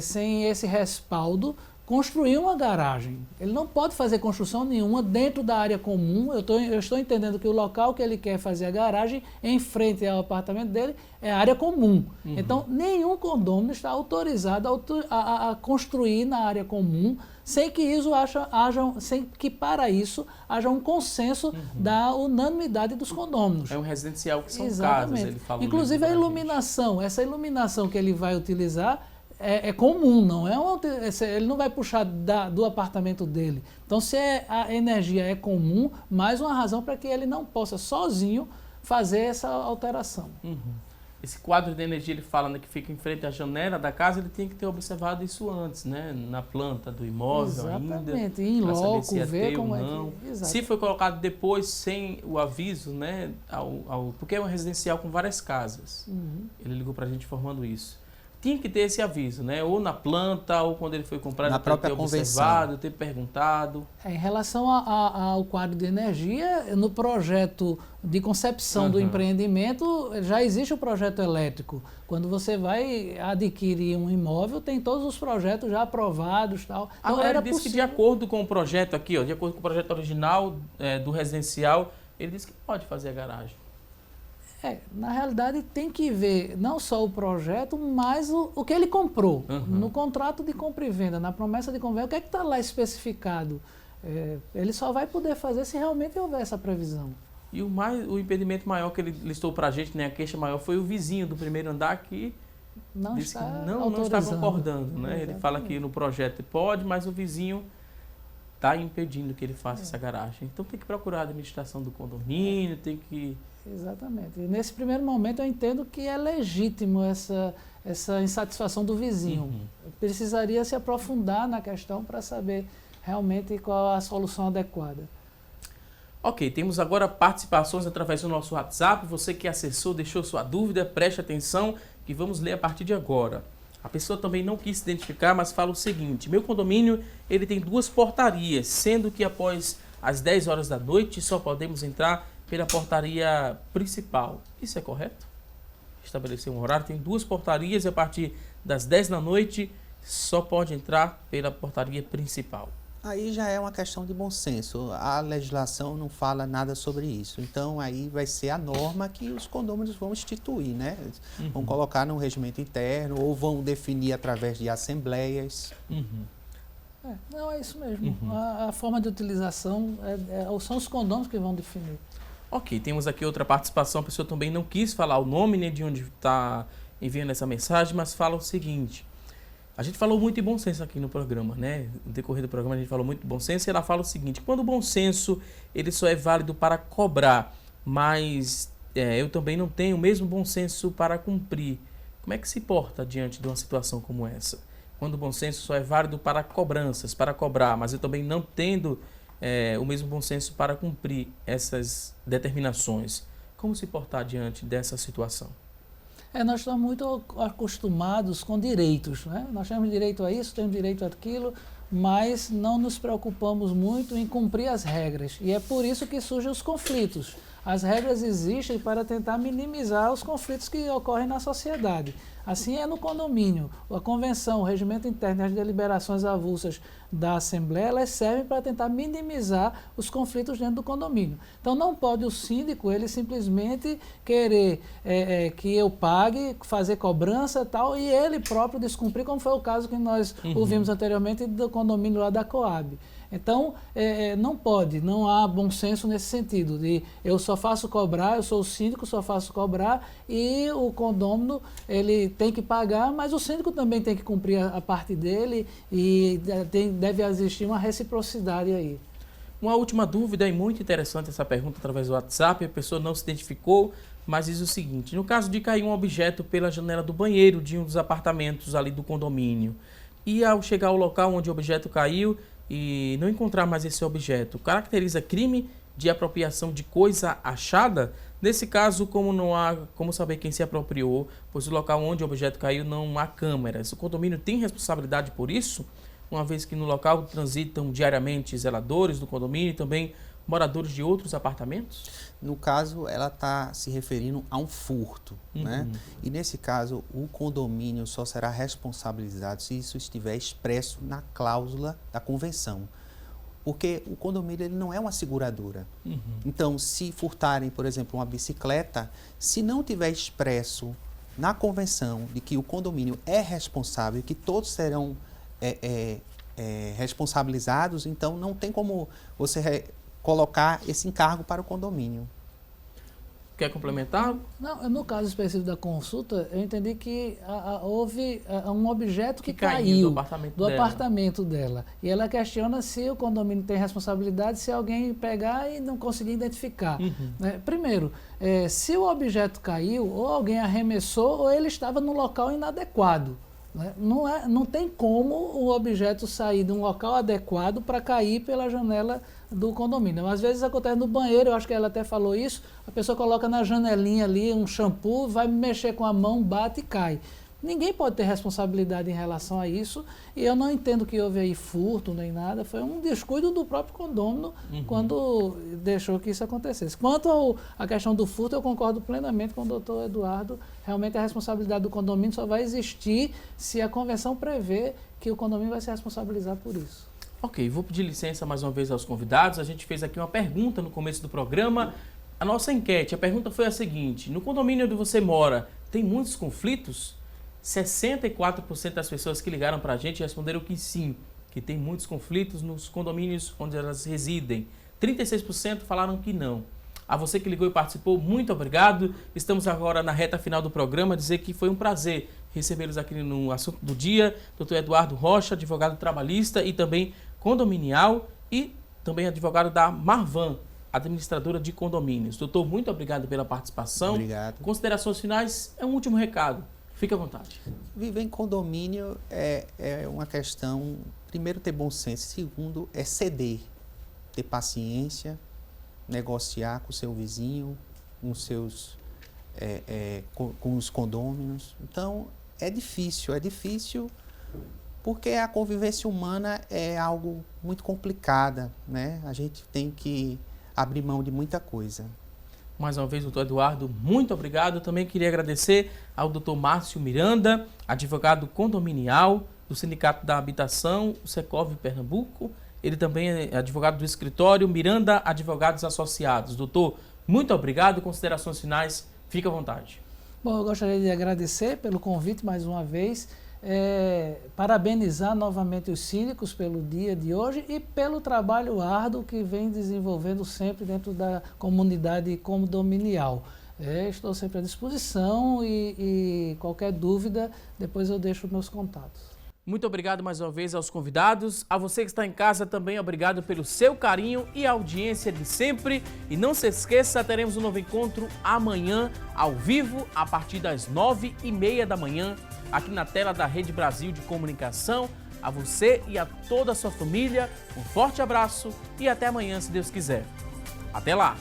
sem esse respaldo, construir uma garagem. Ele não pode fazer construção nenhuma dentro da área comum. Eu estou entendendo que o local que ele quer fazer a garagem, em frente ao apartamento dele, é a área comum. Então, nenhum condomínio está autorizado a construir na área comum, sem que isso sem que para isso haja um consenso da unanimidade dos condôminos. É um residencial que são Exatamente. casas, ele fala. Inclusive a iluminação, essa iluminação que ele vai utilizar é comum, não é ele não vai puxar do apartamento dele. Então, se a energia é comum, mais uma razão para que ele não possa sozinho fazer essa alteração. Esse quadro de energia, ele fala, né, que fica em frente à janela da casa, ele tem que ter observado isso antes, né? Na planta do imóvel. Exatamente, ainda. Em loco, se ver como não. é que... Se foi colocado depois, sem o aviso, né? Porque é um residencial com várias casas. Ele ligou para a gente informando isso. Tinha que ter esse aviso, né? Ou na planta, ou quando ele foi comprado, na própria ter observado, ter perguntado. Em relação ao quadro de energia, no projeto de concepção do empreendimento, já existe o projeto elétrico. Quando você vai adquirir um imóvel, tem todos os projetos já aprovados. Tal. Então, agora, ele disse que de acordo com o projeto aqui, ó, de acordo com o projeto original do residencial, ele disse que pode fazer a garagem. Na realidade tem que ver não só o projeto, mas o que ele comprou. No contrato de compra e venda, na promessa de compra, o que é que está lá especificado? Ele só vai poder fazer se realmente houver essa previsão. E o impedimento maior que ele listou para a gente, né, a queixa maior, foi o vizinho do primeiro andar que não disse está que não está concordando. Né? Ele fala que no projeto pode, mas o vizinho está impedindo que ele faça essa garagem. Então tem que procurar a administração do condomínio, tem que... Exatamente. E nesse primeiro momento eu entendo que é legítimo essa insatisfação do vizinho. Precisaria se aprofundar na questão para saber realmente qual a solução adequada. Ok, temos agora participações através do nosso WhatsApp. Você que acessou, deixou sua dúvida, preste atenção que vamos ler a partir de agora. A pessoa também não quis se identificar, mas fala o seguinte: meu condomínio ele tem 2 portarias, sendo que após as 10 horas da noite só podemos entrar pela portaria principal. Isso é correto? Estabelecer um horário, tem 2 portarias e a partir das 10 da noite só pode entrar pela portaria principal. Aí já é uma questão de bom senso. A legislação não fala nada sobre isso. Então, aí vai ser a norma que os condôminos vão instituir, né? Vão colocar no regimento interno ou vão definir através de assembleias. Não, é isso mesmo. A forma de utilização são os condôminos que vão definir. Ok, temos aqui outra participação. A pessoa também não quis falar o nome, né, de onde está enviando essa mensagem, mas fala o seguinte: a gente falou muito de bom senso aqui no programa, né? No decorrer do programa a gente falou muito de bom senso e ela fala o seguinte: quando o bom senso ele só é válido para cobrar, mas eu também não tenho o mesmo bom senso para cumprir. Como é que se porta diante de uma situação como essa? Quando o bom senso só é válido para cobranças, para cobrar, mas eu também não tendo o mesmo bom senso para cumprir essas determinações. Como se portar diante dessa situação? Nós estamos muito acostumados com direitos, né? Nós temos direito a isso, temos direito àquilo, mas não nos preocupamos muito em cumprir as regras. E é por isso que surgem os conflitos. As regras existem para tentar minimizar os conflitos que ocorrem na sociedade. Assim é no condomínio. A convenção, o regimento interno e as deliberações avulsas da Assembleia, elas servem para tentar minimizar os conflitos dentro do condomínio. Então não pode o síndico, ele simplesmente querer que eu pague, fazer cobrança e tal, e ele próprio descumprir, como foi o caso que nós ouvimos anteriormente do condomínio lá da Coab. Então, não pode, não há bom senso nesse sentido, de eu só faço cobrar, eu sou o síndico, só faço cobrar e o condômino ele tem que pagar, mas o síndico também tem que cumprir a parte dele e deve existir uma reciprocidade aí. Uma última dúvida e muito interessante essa pergunta através do WhatsApp, a pessoa não se identificou, mas diz o seguinte: no caso de cair um objeto pela janela do banheiro de um dos apartamentos ali do condomínio e ao chegar ao local onde o objeto caiu e não encontrar mais esse objeto, caracteriza crime de apropriação de coisa achada? Nesse caso, como não há como saber quem se apropriou, pois o local onde o objeto caiu não há câmeras, o condomínio tem responsabilidade por isso, uma vez que no local transitam diariamente zeladores do condomínio e também moradores de outros apartamentos? No caso, ela está se referindo a um furto, né? E nesse caso, o condomínio só será responsabilizado se isso estiver expresso na cláusula da convenção. Porque o condomínio ele não é uma seguradora. Então, se furtarem, por exemplo, uma bicicleta, se não tiver expresso na convenção de que o condomínio é responsável e que todos serão responsabilizados, então não tem como você colocar esse encargo para o condomínio. Quer complementar? Não, no caso específico da consulta, eu entendi que houve um objeto que caiu do apartamento dela. E ela questiona se o condomínio tem responsabilidade se alguém pegar e não conseguir identificar. Né? Primeiro, se o objeto caiu, ou alguém arremessou, ou ele estava no local inadequado. Né? Não tem como o objeto sair de um local adequado para cair pela janela do condomínio. Às vezes acontece no banheiro, eu acho que ela até falou isso, a pessoa coloca na janelinha ali um shampoo, vai mexer com a mão, bate e cai. Ninguém pode ter responsabilidade em relação a isso e eu não entendo que houve aí furto nem nada, foi um descuido do próprio condômino quando deixou que isso acontecesse. Quanto à questão do furto, eu concordo plenamente com o doutor Eduardo, realmente a responsabilidade do condomínio só vai existir se a convenção prevê que o condomínio vai se responsabilizar por isso. Ok, vou pedir licença mais uma vez aos convidados. A gente fez aqui uma pergunta no começo do programa. a nossa enquete, a pergunta foi a seguinte: no condomínio onde você mora, tem muitos conflitos? 64% das pessoas que ligaram para a gente responderam que sim, que tem muitos conflitos nos condomínios onde elas residem. 36% falaram que não. A você que ligou e participou, muito obrigado. Estamos agora na reta final do programa, dizer que foi um prazer recebê-los aqui no Assunto do Dia. Dr. Eduardo Rocha, advogado trabalhista e também condominial, e também advogado da Marvan, administradora de condomínios. Doutor, muito obrigado pela participação. Obrigado. Considerações finais, é um último recado. Fique à vontade. Viver em condomínio é uma questão, primeiro, ter bom senso, segundo, é ceder, ter paciência, negociar com o seu vizinho, com com os condôminos. Então, é difícil porque a convivência humana é algo muito complicada, né? A gente tem que abrir mão de muita coisa. Mais uma vez, doutor Eduardo, muito obrigado. Também queria agradecer ao doutor Márcio Miranda, advogado condominial do Sindicato da Habitação, o Secov Pernambuco. Ele também é advogado do escritório Miranda Advogados Associados. Doutor, muito obrigado. Considerações finais, fique à vontade. Bom, eu gostaria de agradecer pelo convite mais uma vez, parabenizar novamente os síndicos pelo dia de hoje e pelo trabalho árduo que vem desenvolvendo sempre dentro da comunidade condominial. Estou sempre à disposição e qualquer dúvida, depois eu deixo meus contatos. Muito obrigado mais uma vez aos convidados. A você que está em casa também, obrigado pelo seu carinho e audiência de sempre. E não se esqueça, teremos um novo encontro amanhã, ao vivo, a partir das 9h30 da manhã, aqui na tela da Rede Brasil de Comunicação. A você e a toda a sua família, um forte abraço e até amanhã, se Deus quiser. Até lá!